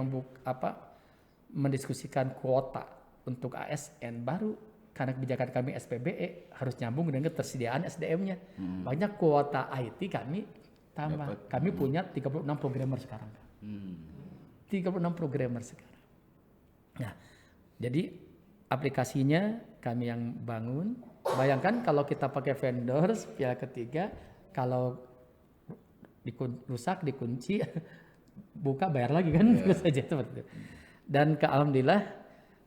[SPEAKER 1] mendiskusikan kuota untuk ASN baru, karena kebijakan kami SPBE harus nyambung dengan ketersediaan SDM-nya. Banyak kuota IT kami tambah. Kami punya 36 programmer sekarang. 36 programmer sekarang. Nah, jadi aplikasinya kami yang bangun. Bayangkan kalau kita pakai vendor pihak ketiga, kalau rusak, dikunci, buka bayar lagi kan, saja seperti itu. Dan alhamdulillah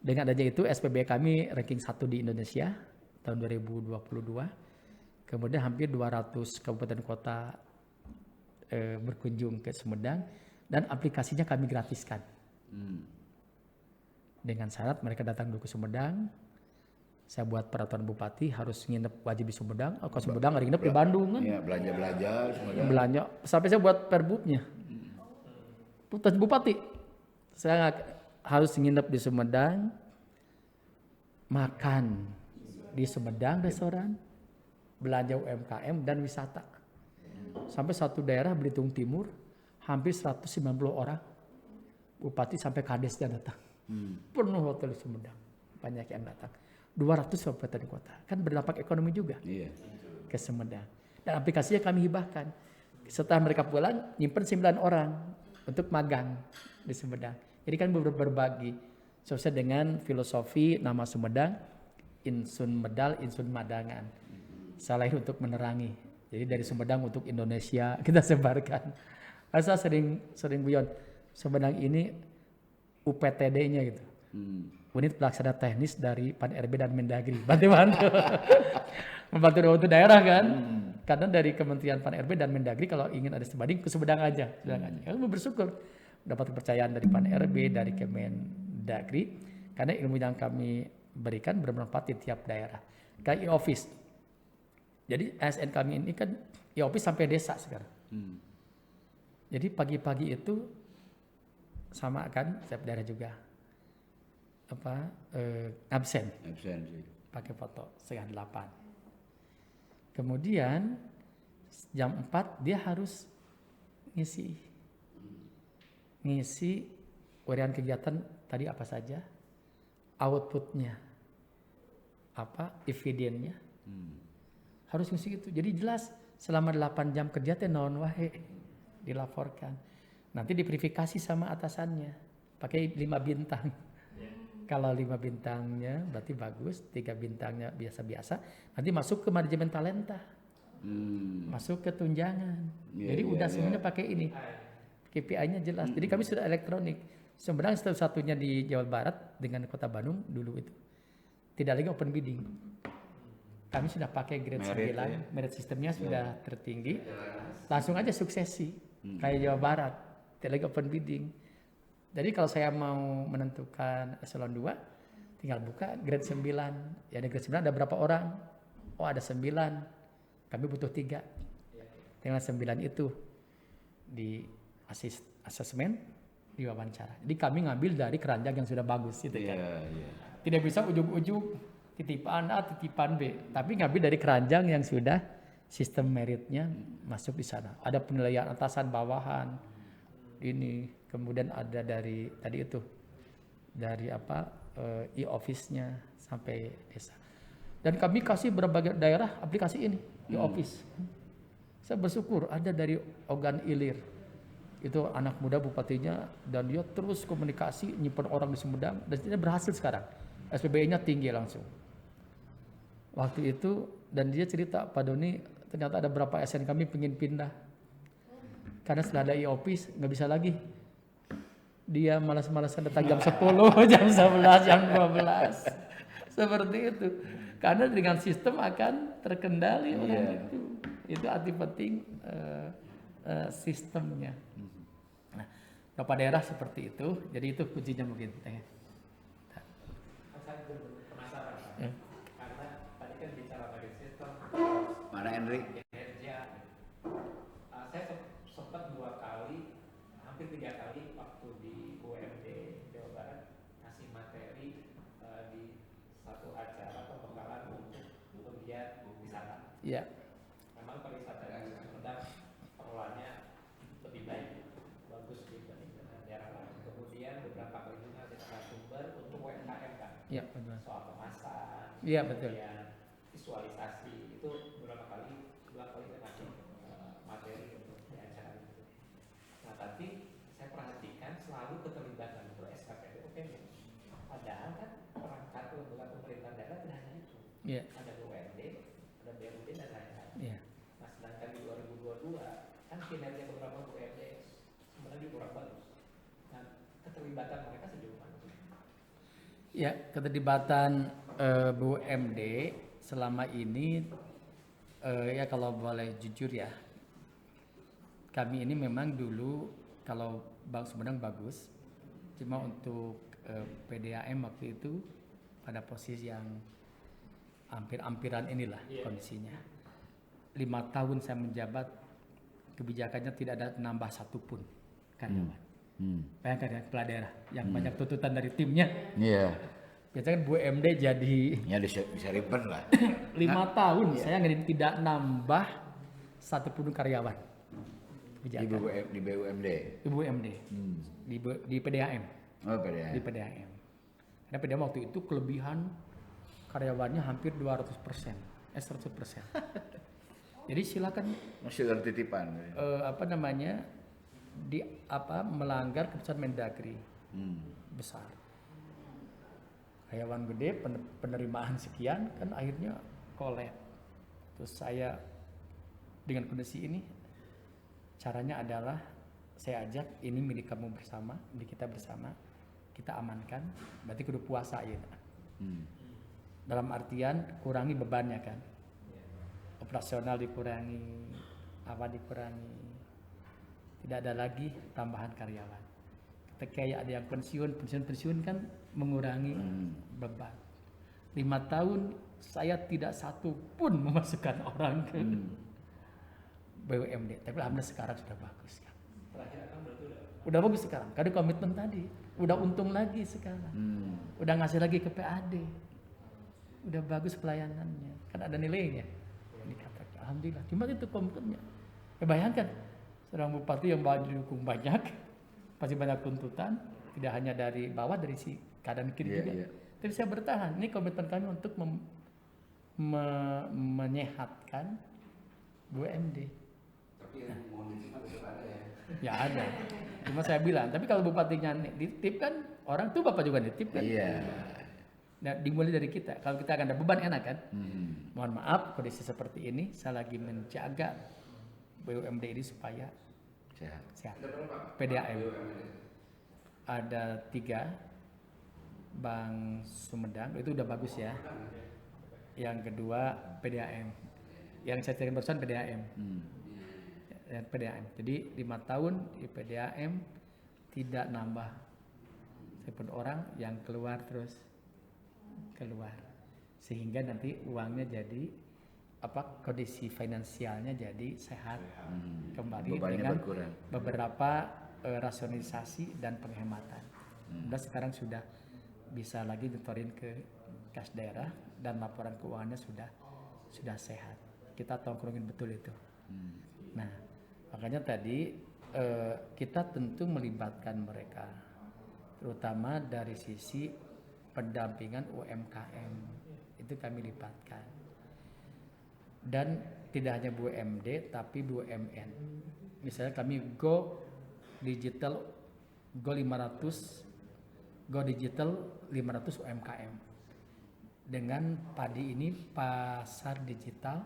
[SPEAKER 1] dengan adanya itu SPB kami ranking 1 di Indonesia tahun 2022. Kemudian hampir 200 kabupaten kota berkunjung ke Sumedang dan aplikasinya kami gratiskan. Dengan syarat mereka datang dulu ke Sumedang. Saya buat peraturan bupati harus nginep wajib di Sumedang. Kalau Sumedang harus nginep di Bandung kan.
[SPEAKER 2] Iya, belanja Sumedang.
[SPEAKER 1] Belanja. Sampai saya buat perbubnya. Putus bupati. Saya harus nginep di Sumedang, makan di Sumedang restoran, belanja UMKM dan wisata. Sampai satu daerah Belitung Timur, hampir 190 orang, bupati sampai kadesnya datang. Penuh hotel di Sumedang, banyak yang datang. 200 kabupaten kota, kan berdampak ekonomi juga ke Sumedang. Dan aplikasinya kami hibahkan. Setelah mereka pulang, nyimpen 9 orang untuk magang di Sumedang. Jadi kan berbagi sesuai dengan filosofi nama Sumedang, Insun Medal, Insun Madangan. Salah untuk menerangi. Jadi dari Sumedang untuk Indonesia kita sebarkan. Saya sering guyon Sumedang ini UPTD-nya gitu. Unit pelaksana teknis dari Pan-RB dan Mendagri. Membantu daerah kan. Karena dari Kementerian Pan-RB dan Mendagri kalau ingin ada sebanding ke Sumedang aja. Kami bersyukur dapat kepercayaan dari Pan-RB, dari Kemendagri, karena ilmu yang kami berikan bermanfaat di tiap daerah. Kayak e-office. Jadi ASN kami ini kan e-office sampai desa sekarang. Jadi pagi-pagi itu sama kan, setiap daerah juga absen pakai foto setengah 8. Kemudian jam 4 dia harus ngisi uraian kegiatan tadi apa saja, outputnya apa, evidennya harus ngisi gitu. Jadi jelas selama 8 jam kerja teh naon wae dilaporkan. Nanti diverifikasi sama atasannya pakai 5 bintang. Kalau 5 bintangnya berarti bagus, 3 bintangnya biasa-biasa, nanti masuk ke manajemen talenta, masuk ke tunjangan. Jadi udah semuanya pakai ini. KPI-nya jelas. Jadi kami sudah elektronik. Sebenarnya satu-satunya di Jawa Barat dengan Kota Bandung dulu itu tidak lagi open bidding. Kami sudah pakai grade 9, merit sistemnya sudah tertinggi. Langsung aja suksesi kayak Jawa Barat, tidak lagi open bidding. Jadi kalau saya mau menentukan eselon 2, tinggal buka grade 9. Ya ada grade 9 ada berapa orang? Oh ada 9. Kami butuh 3. Tinggal 9 itu di asesmen, diwawancara. Jadi kami ngambil dari keranjang yang sudah bagus gitu kan. Tidak bisa ujung-ujung titipan A, titipan B, tapi ngambil dari keranjang yang sudah sistem meritnya masuk di sana. Ada penilaian atasan bawahan. Ini kemudian ada dari tadi itu dari e-office-nya sampai desa. Dan kami kasih berbagai daerah aplikasi ini e-office. Saya bersyukur ada dari Ogan Ilir. Itu anak muda bupatinya dan dia terus komunikasi nyimpen orang di Sumedang dan dia berhasil sekarang. SPBE-nya tinggi langsung. Waktu itu dan dia cerita, Pak Doni ternyata ada berapa ASN kami pengen pindah. Karena setelah ada e-office nggak bisa lagi. Dia malas-malasan datang jam 10, jam 11, jam 12. Seperti itu. Karena dengan sistem akan terkendali orang
[SPEAKER 2] Iya.
[SPEAKER 1] itu. Itu arti penting sistemnya. Nah, beberapa daerah seperti itu. Jadi itu kuncinya mungkin.
[SPEAKER 3] Saya penasaran Pak.
[SPEAKER 1] Ya.
[SPEAKER 3] Karena tadi kan bicara dari sistem
[SPEAKER 2] Mana Henry?
[SPEAKER 3] kinerja. Saya sempat 2 kali, hampir 3 kali waktu di UMD Jawa Barat ngasih materi di satu acara pembekalan untuk pegiat wisata.
[SPEAKER 1] Ya.
[SPEAKER 3] Memang pariwisata di Sumedang pengelolaannya lebih baik, bagus dibanding dengan daerah lain. Kemudian beberapa kali juga kita sumber untuk UMKM kan,
[SPEAKER 1] Ya, betul.
[SPEAKER 3] soal kemasan,
[SPEAKER 1] Iya, betul.
[SPEAKER 3] kemudian visualisasi itu beberapa kali, 2 kali saya kasih materi untuk di acara itu. Nah tapi saya perhatikan selalu keterlibatan untuk SKPD OPD. Padahal kan perangkat lembaga pemerintahan daerah tidak hanya itu.
[SPEAKER 1] Ya.
[SPEAKER 3] Ada BUMD, ada BUD dan lain-lain.
[SPEAKER 1] Ya.
[SPEAKER 3] Nah sedangkan di 2022 kan kinerja beberapa BUMD sebenarnya kurang bagus. Nah keterlibatan mereka sejauh mana?
[SPEAKER 1] Ya, keterlibatan BUMD selama ini ya kalau boleh jujur ya, kami ini memang dulu kalau Bank Sumedang bagus, cuma untuk PDAM waktu itu pada posisi yang hampir-hampiran inilah kondisinya. 5 tahun saya menjabat, kebijakannya tidak ada nambah satupun karyawan. Bayangkan ya, kepala daerah yang banyak tuntutan dari timnya.
[SPEAKER 2] Iya.
[SPEAKER 1] Biasanya kan BUMD jadi
[SPEAKER 2] Ya bisa ribbon lah.
[SPEAKER 1] 5 tahun saya tidak nambah satupun karyawan.
[SPEAKER 2] Di
[SPEAKER 1] Kebijakan.
[SPEAKER 2] di BUMD.
[SPEAKER 1] Di BUMD. Di PDAM.
[SPEAKER 2] Oh, pada
[SPEAKER 1] Di PDAM. Karena PDAM waktu itu kelebihan karyawannya hampir 200%. 100%. Jadi silakan
[SPEAKER 2] masih ada titipan.
[SPEAKER 1] melanggar keputusan Mendagri besar. Karyawan gede, penerimaan sekian, kan akhirnya kolab. Terus saya dengan kondisi ini, caranya adalah saya ajak ini milik kamu bersama, milik kita bersama, kita amankan, berarti kudu puasa ya. Dalam artian kurangi bebannya kan, operasional dikurangi, apa dikurangi, tidak ada lagi tambahan karyawan. Ketika ada yang pensiun kan mengurangi beban. 5 tahun saya tidak satu pun memasukkan orang ke BUMD. Tapi alhamdulillah sekarang sudah bagus kan. Udah bagus sekarang. Karena komitmen tadi, udah untung lagi sekarang. Udah ngasih lagi ke PAD. Udah bagus pelayanannya. Kan ada nilainya. Dikatakan alhamdulillah. Cuma itu komitmennya. Ya bayangkan seorang bupati yang didukung banyak, pasti banyak tuntutan, tidak hanya dari bawah, dari si kanan kiri juga. Tapi saya bertahan. Ini komitmen kami untuk menyehatkan BUMD.
[SPEAKER 2] Tapi yang mau dititip itu ada ya.
[SPEAKER 1] Ya ada. Cuma saya bilang, tapi kalau bupatinya nitip kan, orang tuh bapak juga nitip kan.
[SPEAKER 2] Iya.
[SPEAKER 1] Nah, dimulai dari kita. Kalau kita akan ada beban enak kan. Mohon maaf kondisi seperti ini, saya lagi menjaga BUMD ini supaya sehat. PDAM. Ada 3. Bank Sumedang itu udah bagus ya. Yang kedua PDAM. Yang saya ceritakan barusan PDAM. PDAM. Jadi 5 tahun di PDAM tidak nambah satupun orang, yang keluar terus keluar. Sehingga nanti uangnya jadi kondisi finansialnya jadi sehat kembali dengan
[SPEAKER 2] berkurang.
[SPEAKER 1] beberapa rasionalisasi dan penghematan. Dan sekarang sudah bisa lagi nyetorin ke kas daerah dan laporan keuangannya sudah sehat. Kita tongkrongin betul itu. Nah, makanya tadi kita tentu melibatkan mereka, terutama dari sisi pendampingan UMKM, itu kami libatkan. Dan tidak hanya BUMD tapi BUMN. Misalnya kami Go Digital UMKM. Dengan padi ini pasar digital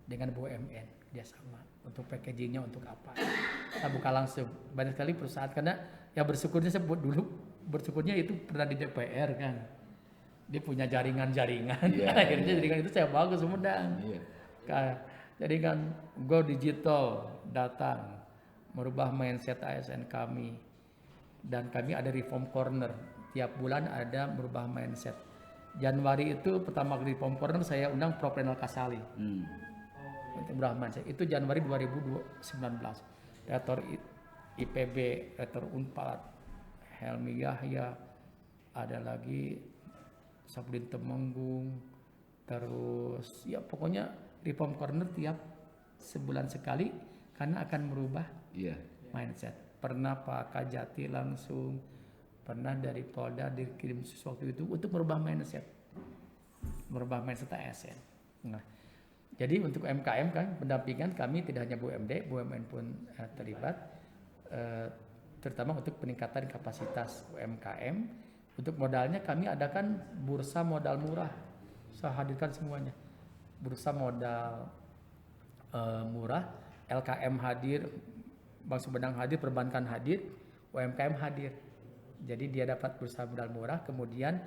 [SPEAKER 1] dengan BUMN kerjasama untuk packagingnya untuk apa? Kita buka langsung. Banyak sekali perusahaan, karena yang bersyukurnya saya buat dulu, bersyukurnya itu pernah di DPR kan. dia punya jaringan-jaringan.
[SPEAKER 2] Iya,
[SPEAKER 1] Akhirnya jaringan itu saya bawa ke Sumedang.
[SPEAKER 2] Iya.
[SPEAKER 1] Jaringan Go Digital datang merubah mindset ASN kami, dan kami ada reform corner tiap bulan ada merubah mindset. Januari itu pertama kali reform corner saya undang Proprenal Kasali untuk merubah mindset. Itu Januari 2019. Rektor IPB, Rektor Unpad, Helmi Yahya, ada lagi Sapudin Temenggung, terus ya pokoknya reform corner tiap sebulan sekali karena akan merubah mindset. Pernah Pak Kajati langsung, pernah dari Polda dikirim sesuatu itu untuk merubah mindset ASN. Nah, jadi untuk UMKM kan pendampingan kami tidak hanya BUMD, BUMN pun terlibat, terutama untuk peningkatan kapasitas UMKM. Untuk modalnya kami adakan bursa modal murah, saya hadirkan semuanya. Bursa modal murah, LKM hadir, Bank Sumedang hadir, perbankan hadir, UMKM hadir. Jadi dia dapat bursa modal murah. Kemudian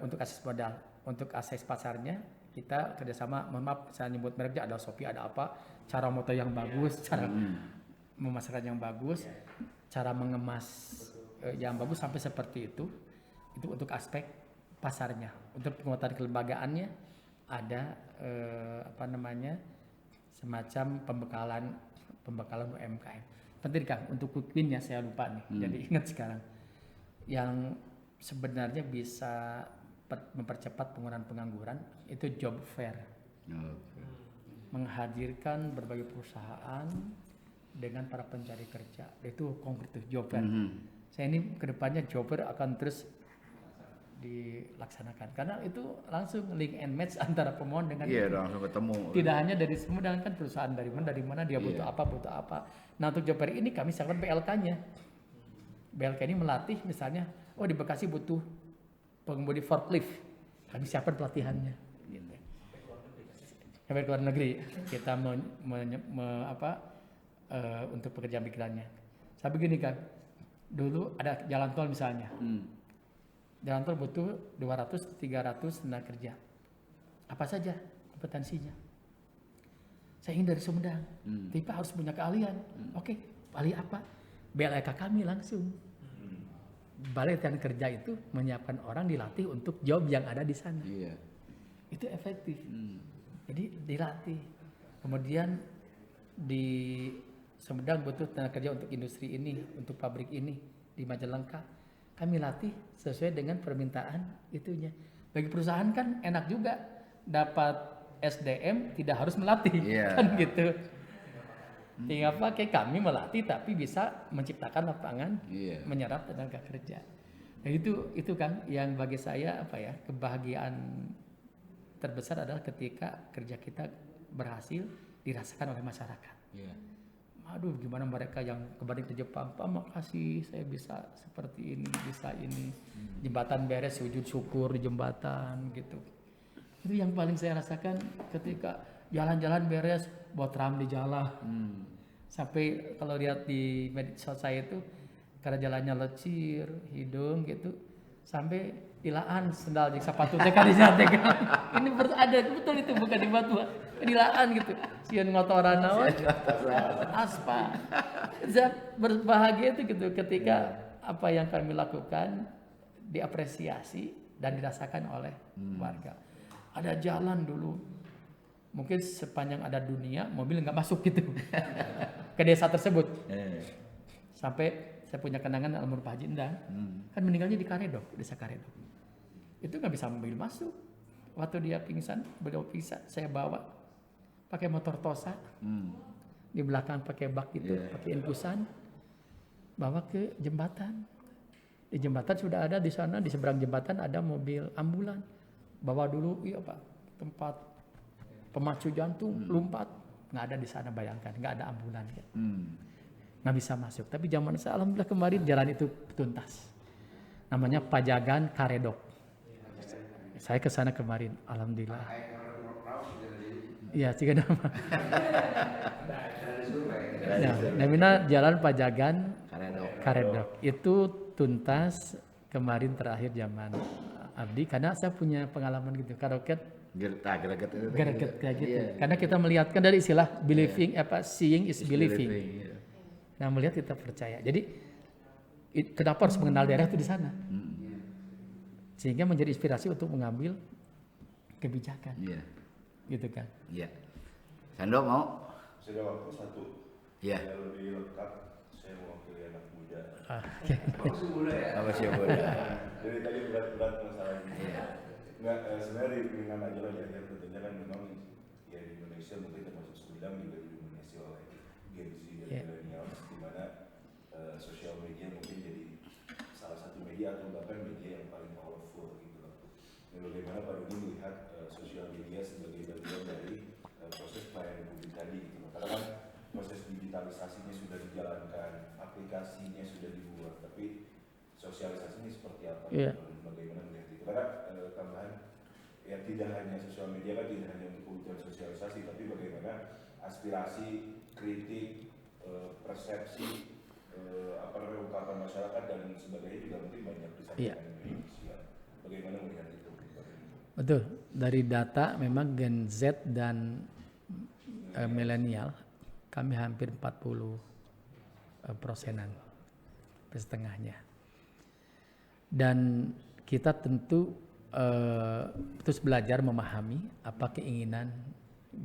[SPEAKER 1] untuk akses modal, untuk akses pasarnya kita kerjasama. Maaf saya nyebut merek, ada Shopee, ada apa, cara moto yang bagus, cara memasarkan yang bagus, cara mengemas yang bagus sampai seperti itu untuk aspek pasarnya. Untuk penguatan kelembagaannya ada semacam pembekalan UMKM. Penting Kang, untuk kukwinnya saya lupa nih, jadi ingat sekarang. Yang sebenarnya bisa mempercepat pengurangan pengangguran itu job fair. Menghadirkan berbagai perusahaan dengan para pencari kerja, itu konkret tuh job fair. Saya ini kedepannya job fair akan terus dilaksanakan karena itu langsung link and match antara pemohon dengan
[SPEAKER 2] langsung ketemu.
[SPEAKER 1] Tidak hanya dari Sumedang kan, perusahaan dari mana dia butuh apa. Nah untuk job fair ini kami siapkan BLK-nya. BLK ini melatih misalnya, di Bekasi butuh pengemudi forklift, kami siapkan pelatihannya. Gitu. Sampai ke luar negeri kita untuk pekerjaan migrannya. Saya begini kan, dulu ada jalan tol misalnya. Jalan tol butuh 200-300 tenaga kerja. Apa saja kompetensinya? Saya ingin dari Sumedang, tapi Pak harus punya keahlian. Oke, ahli apa? BLK kami langsung. Balai Latihan Kerja itu menyiapkan orang dilatih untuk job yang ada di sana. Itu efektif. Jadi dilatih. Kemudian di Sumedang butuh tenaga kerja untuk industri ini, untuk pabrik ini di Majalengka. Kami latih sesuai dengan permintaan itunya. Bagi perusahaan kan enak juga dapat SDM tidak harus melatih, kan gitu. Tinggal pakai kami melatih tapi bisa menciptakan lapangan, menyerap tenaga kerja. Nah itu kan yang bagi saya kebahagiaan terbesar adalah ketika kerja kita berhasil dirasakan oleh masyarakat. Aduh, gimana mereka yang kembali ke Jepang, Pak makasih saya bisa seperti ini, bisa ini. Jembatan beres, sujud syukur di jembatan gitu. Itu yang paling saya rasakan ketika jalan-jalan beres, buat ram di jalan. Sampai kalau lihat di media saya itu, karena jalannya lecir, hidung gitu, sampai dilaan sendal jeung sepatu teh kadinya teh. Ini ada betul itu, bukan di batu. Dilaan gitu. Sieun ngotoran naon? Aspal. Saya berbahagia itu gitu ketika apa yang kami lakukan diapresiasi dan dirasakan oleh warga. Ada jalan dulu, mungkin sepanjang ada dunia mobil nggak masuk gitu ke desa tersebut. Sampai saya punya kenangan almarhum Pak Haji Endang, kan meninggalnya di Karedok, desa Karedok. Itu nggak bisa mobil masuk. Waktu dia pingsan, beliau pingsan, saya bawa pakai motor Tosa, di belakang pakai bak itu, pakai infusan, bawa ke jembatan. Di jembatan sudah ada di sana, di seberang jembatan ada mobil ambulan. Bawa dulu, Pak, tempat pemacu jantung, lompat, nggak ada di sana, bayangkan, nggak ada ambulan, nggak bisa masuk. Tapi zaman saya, alhamdulillah kemarin jalan itu tuntas. Namanya Pajagan Karedok. Saya ke sana kemarin, alhamdulillah. Iya, tiga nama. Namanya Jalan Pajagan Karedok. Itu tuntas kemarin terakhir zaman Abdi karena saya punya pengalaman gitu. Karaoke
[SPEAKER 2] Greget itu.
[SPEAKER 1] greget kayak gitu.
[SPEAKER 2] Iya.
[SPEAKER 1] Karena kita melihat kan dari istilah believing seeing is believing.
[SPEAKER 2] Iya.
[SPEAKER 1] Nah, melihat kita percaya. Jadi kenapa harus mengenal daerah itu di sana? Sehingga menjadi inspirasi untuk mengambil kebijakan.
[SPEAKER 2] Iya.
[SPEAKER 1] Gitu kan.
[SPEAKER 2] Iya. Sando mau?
[SPEAKER 5] Sudah waktu satu.
[SPEAKER 2] Iya.
[SPEAKER 5] Saya lebih lengkap. Saya mewakili anak muda.
[SPEAKER 2] Masih muda ya? Masih muda.
[SPEAKER 5] Jadi tadi berat-berat masalahnya.
[SPEAKER 2] Iya.
[SPEAKER 5] Nggak, sebenarnya di pimpinan aja lah ya. Tentunya kan memang ya di Indonesia mungkin termasuk Sumedang juga didominasi oleh Gen Z dan
[SPEAKER 1] Iya.
[SPEAKER 5] millennials, di mana sosial media mungkin jadi salah satu media atau bahkan media yang paling powerful gitu loh. Dan bagaimana Pak Doni melihat sosial media sebagai bagian dari proses pelayanan publik tadi gitu loh. Karena kan proses digitalisasinya sudah dijalankan, aplikasinya sudah dibuat, tapi sosialisasinya seperti apa?
[SPEAKER 1] Iya.
[SPEAKER 5] Bagaimana melihat itu? Karena tambahan ya tidak hanya sosial media kan tidak hanya untuk kebutuhan sosialisasi, tapi bagaimana aspirasi, kritik, persepsi, ungkapan masyarakat dan sebagainya juga mungkin banyak disampaikan di Indonesia. Bagaimana melihat itu?
[SPEAKER 1] Betul. Dari data memang Gen Z dan milenial kami hampir 40%-an, setengahnya. Dan kita tentu terus belajar memahami apa keinginan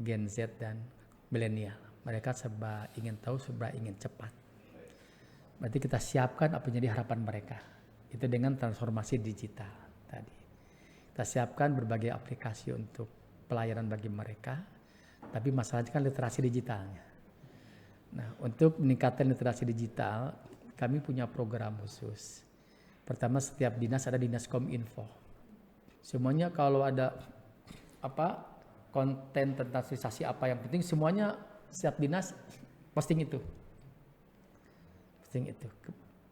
[SPEAKER 1] Gen Z dan milenial. Mereka serba ingin tahu, serba ingin cepat. Berarti kita siapkan apa yang jadi harapan mereka. Itu dengan transformasi digital tadi. Kita siapkan berbagai aplikasi untuk pelayanan bagi mereka. Tapi masalahnya kan literasi digitalnya. Nah, untuk meningkatkan literasi digital, kami punya program khusus. Pertama, setiap dinas ada dinas Kominfo. Semuanya kalau ada konten tentang sosialisasi apa yang penting, semuanya setiap dinas posting itu.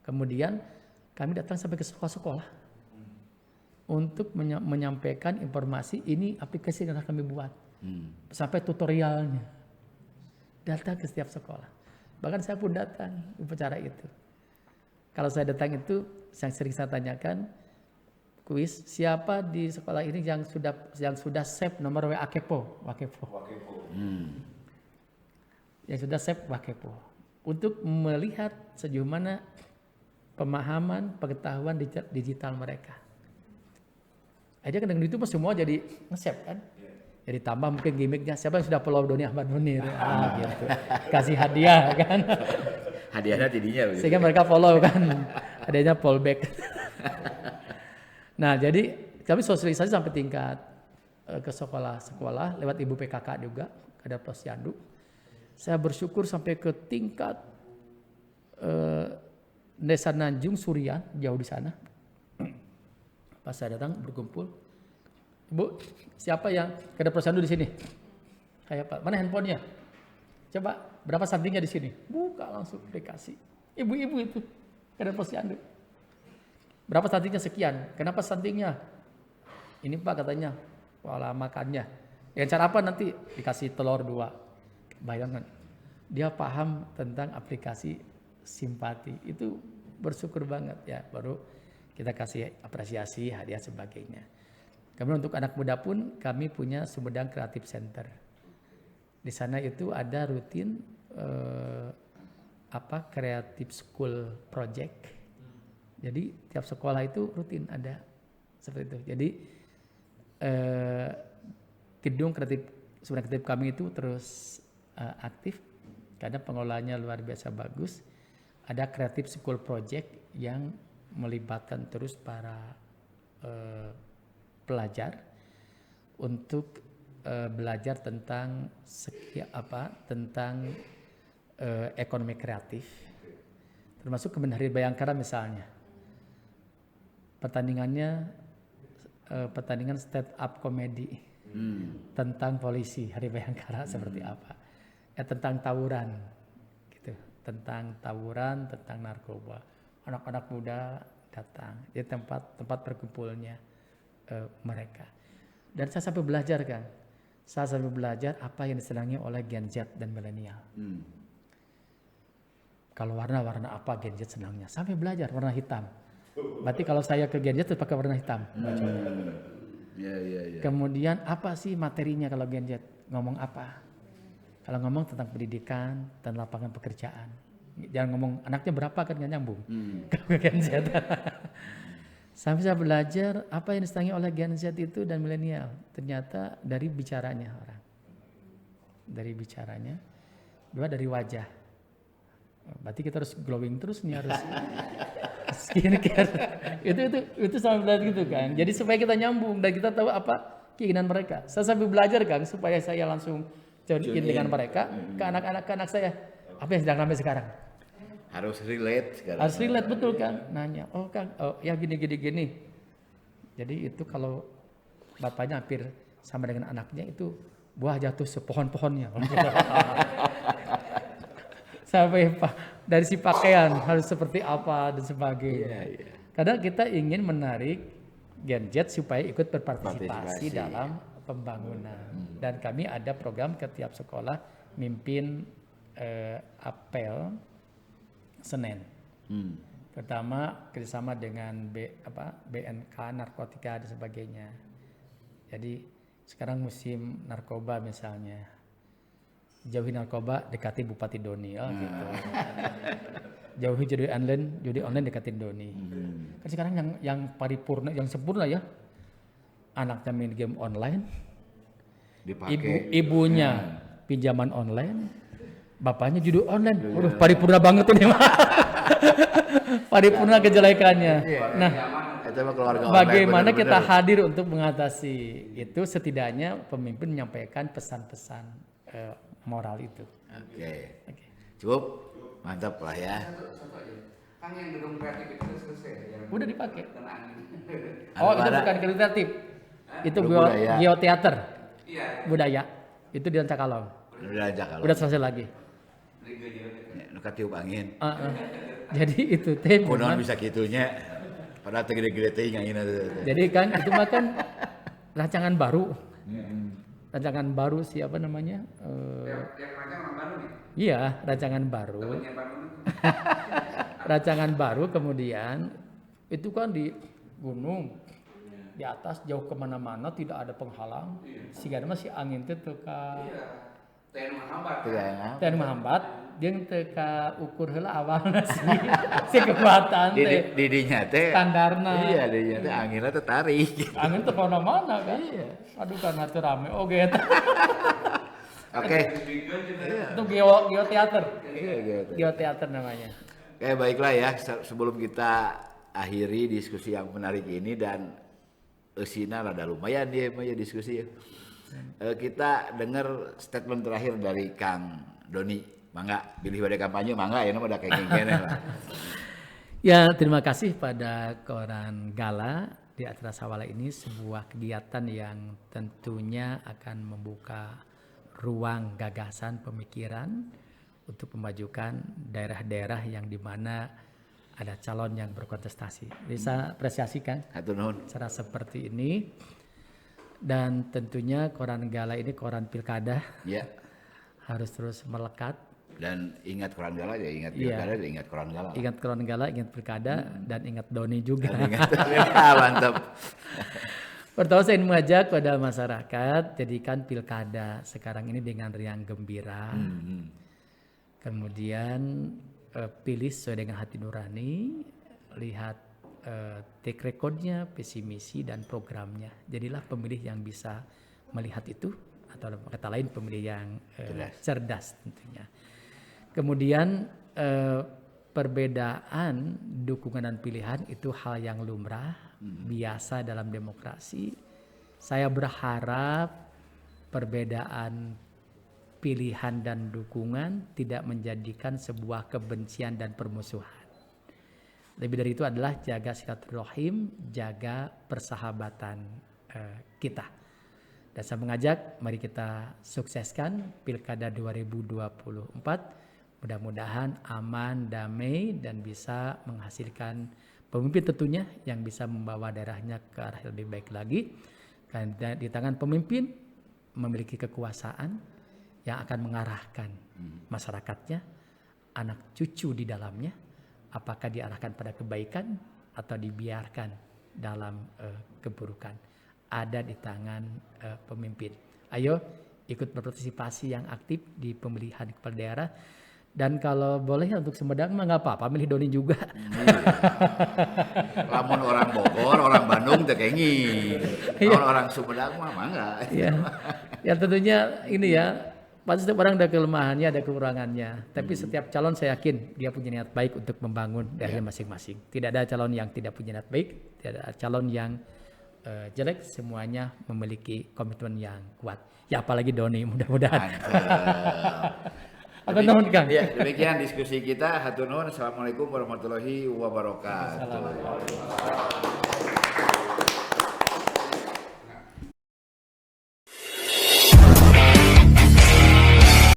[SPEAKER 1] Kemudian kami datang sampai ke sekolah-sekolah untuk menyampaikan informasi ini aplikasi yang kami buat. Sampai tutorialnya. Datang ke setiap sekolah. Bahkan saya pun datang upacara itu. Kalau saya datang itu, yang sering saya tanyakan, kuis, siapa di sekolah ini yang sudah save nomor WA Kepo? Yang sudah save WA Kepo. Untuk melihat sejauh mana pemahaman, pengetahuan digital mereka. Aja kan dengan itu semua jadi nge-save kan? Jadi tambah mungkin gimmicknya, siapa yang sudah follow Doni Ahmad Munir, gitu. Kasih hadiah kan.
[SPEAKER 2] Hadiahnya tidinya begitu.
[SPEAKER 1] Sehingga mereka follow kan. Hadiahnya fallback. Nah, jadi kami sosialisasi sampai tingkat ke sekolah-sekolah lewat Ibu PKK juga, ada Posyandu. Saya bersyukur sampai ke tingkat Desa Nanjung Surian, jauh di sana. Pas saya datang berkumpul, Bu, siapa yang ada Posyandu di sini? Kayak Pak, mana handphonenya? Coba berapa santingnya di sini? Buka langsung dikasih. Ibu-ibu itu ada Posyandu. Berapa santingnya sekian? Kenapa santingnya? Ini Pak katanya pola makannya. Yang cara apa nanti? Dikasih telur 2. Bayangkan, dia paham tentang aplikasi Simpati. Itu bersyukur banget ya. Baru kita kasih apresiasi, hadiah sebagainya. Kemudian untuk anak muda pun kami punya Sumedang Creative Center. Di sana itu ada rutin Creative School Project. Jadi tiap sekolah itu rutin ada seperti itu. Jadi gedung Sumedang Kreatif kami itu terus aktif karena pengelolaannya luar biasa bagus. Ada Creative School Project yang melibatkan terus para pelajar untuk belajar tentang ekonomi kreatif, termasuk Kemen Hari Bayangkara misalnya. Pertandingan stand up comedy tentang polisi Hari Bayangkara seperti apa, tentang tawuran, gitu, tentang narkoba. Anak-anak muda datang, jadi tempat berkumpulnya mereka. Dan saya sampai belajar kan, apa yang disenangi oleh Gen Z dan milenial. Kalau warna apa Gen Z senangnya, sampai belajar warna hitam. Berarti kalau saya ke Gen Z terus pakai warna hitam.
[SPEAKER 2] Ya.
[SPEAKER 1] Kemudian apa sih materinya kalau Gen Z? Ngomong apa? Kalau ngomong tentang pendidikan, tentang lapangan pekerjaan. Jangan ngomong anaknya berapa kan nggak nyambung. Kalau ke Gen Z. Sampai saya belajar apa yang disenangi oleh Gen Z itu dan milenial. Ternyata dari bicaranya orang. Dari bicaranya. Dua dari wajah. Berarti kita harus glowing terus nih, harus skincare. itu sampai belajar gitu kan. Jadi supaya kita nyambung dan kita tahu apa keinginan mereka. Saya sambil belajar kan supaya saya langsung tune in dengan mereka ke anak saya. Apa yang sedang ramai sekarang?
[SPEAKER 2] Harus relate sekarang.
[SPEAKER 1] Harus relate betul kan? Nanya, oh Kang, oh ya gini. Jadi itu kalau bapaknya hampir sama dengan anaknya itu buah jatuh sepohon-pohonnya. Sampai dari si pakaian harus seperti apa dan sebagainya. Kadang kita ingin menarik Gen Z supaya ikut berpartisipasi dalam pembangunan. Dan kami ada program ke tiap sekolah mimpin apel Senin. Pertama kerjasama dengan BNK narkotika dan sebagainya. Jadi sekarang musim narkoba misalnya. Jauhi narkoba, dekati Bupati Doni, gitu. Jauhi judi online dekatin Doni. Kan sekarang yang paripurna, yang sempurna ya, anaknya main game online, ibunya pinjaman online, bapaknya judi online. Waduh, paripurna banget ini. Paripurna kejelekannya. Nah, bagaimana kita hadir untuk mengatasi itu? Setidaknya pemimpin menyampaikan pesan-pesan moral itu.
[SPEAKER 2] Oke. Cukup, mantap lah ya.
[SPEAKER 3] Kan yang gedung kreatif itu selesai.
[SPEAKER 1] Udah dipakai.
[SPEAKER 2] Oh,
[SPEAKER 1] itu bukan kreatif. Itu geoteater. Iya. Budaya. Itu di Rancakalong. Udah selesai lagi.
[SPEAKER 2] Nuka tiup angin.
[SPEAKER 1] Jadi itu teh
[SPEAKER 2] kunaon bisa kitunya. Padahal teh gede-gede teh ngangina.
[SPEAKER 1] Jadi kan itu mah kan rancangan baru. Rancangan baru siapa namanya?
[SPEAKER 3] Rancangan baru nih?
[SPEAKER 1] Iya, rancangan baru. Rancangan baru kemudian itu kan di gunung di atas jauh kemana-mana tidak ada penghalang. Sehingga masih angin itu teka. Ten menghambat. Dia teka ukur heula awalna si kekuatan teh.
[SPEAKER 2] Didinya teh
[SPEAKER 1] standarna.
[SPEAKER 2] Iya, didinya teh anginna teh tarik.
[SPEAKER 1] Angin teh mana-mana kan. Iya. Aduh kan atuh rame oge eta.
[SPEAKER 2] Oke.
[SPEAKER 1] Itu geoteater. Geoteater namanya.
[SPEAKER 2] Oke, baiklah ya, sebelum kita akhiri diskusi yang menarik ini dan eusina rada lumayan dia mah ya diskusi ya. Kita dengar statement terakhir dari Kang Doni. Mangga, pilih pada kampanye, mangga ya, udah kayak gini lah.
[SPEAKER 1] Ya, terima kasih pada Koran Gala di acara Sawala ini, sebuah kegiatan yang tentunya akan membuka ruang gagasan pemikiran untuk memajukan daerah-daerah yang dimana ada calon yang berkontestasi. Bisa apresiasikan cara seperti ini. Dan tentunya Koran Gala ini koran pilkada, harus terus melekat.
[SPEAKER 2] Dan ingat Koran Gala ya, ingat pilkada ya, ingat Koran Gala.
[SPEAKER 1] Ingat Koran Gala, ingat pilkada, dan ingat Doni juga.
[SPEAKER 2] Mantap.
[SPEAKER 1] Pertama saya ingin mengajak pada masyarakat, jadikan pilkada sekarang ini dengan riang gembira. Kemudian pilih sesuai dengan hati nurani, lihat track recordnya, visi misi dan programnya. Jadilah pemilih yang bisa melihat itu, atau kata lain pemilih yang cerdas tentunya. Kemudian perbedaan dukungan dan pilihan itu hal yang lumrah, biasa dalam demokrasi. Saya berharap perbedaan pilihan dan dukungan tidak menjadikan sebuah kebencian dan permusuhan. Lebih dari itu adalah jaga silaturahim, jaga persahabatan kita. Dan saya mengajak, mari kita sukseskan Pilkada 2024. Mudah-mudahan aman, damai, dan bisa menghasilkan pemimpin tentunya yang bisa membawa daerahnya ke arah yang lebih baik lagi. Karena di tangan pemimpin memiliki kekuasaan yang akan mengarahkan masyarakatnya, anak cucu di dalamnya, apakah diarahkan pada kebaikan atau dibiarkan dalam keburukan. Ada di tangan pemimpin. Ayo ikut berpartisipasi yang aktif di pemilihan kepala daerah. Dan kalau boleh untuk Sumedang mah nggak apa-apa, milih Doni juga.
[SPEAKER 2] Lamun orang Bogor, orang Bandung tekengi. Orang Sumedang mah enggak.
[SPEAKER 1] Ya, ya tentunya ini ya, pasti setiap orang ada kelemahannya, ada kekurangannya. Tapi setiap calon saya yakin dia punya niat baik untuk membangun daerahnya masing-masing. Tidak ada calon yang tidak punya niat baik, tidak ada calon yang jelek, semuanya memiliki komitmen yang kuat. Ya apalagi Doni, mudah-mudahan. Apa nuhun Kang?
[SPEAKER 2] Ya, demikian diskusi kita. Hatur nuhun. Assalamualaikum warahmatullahi wabarakatuh.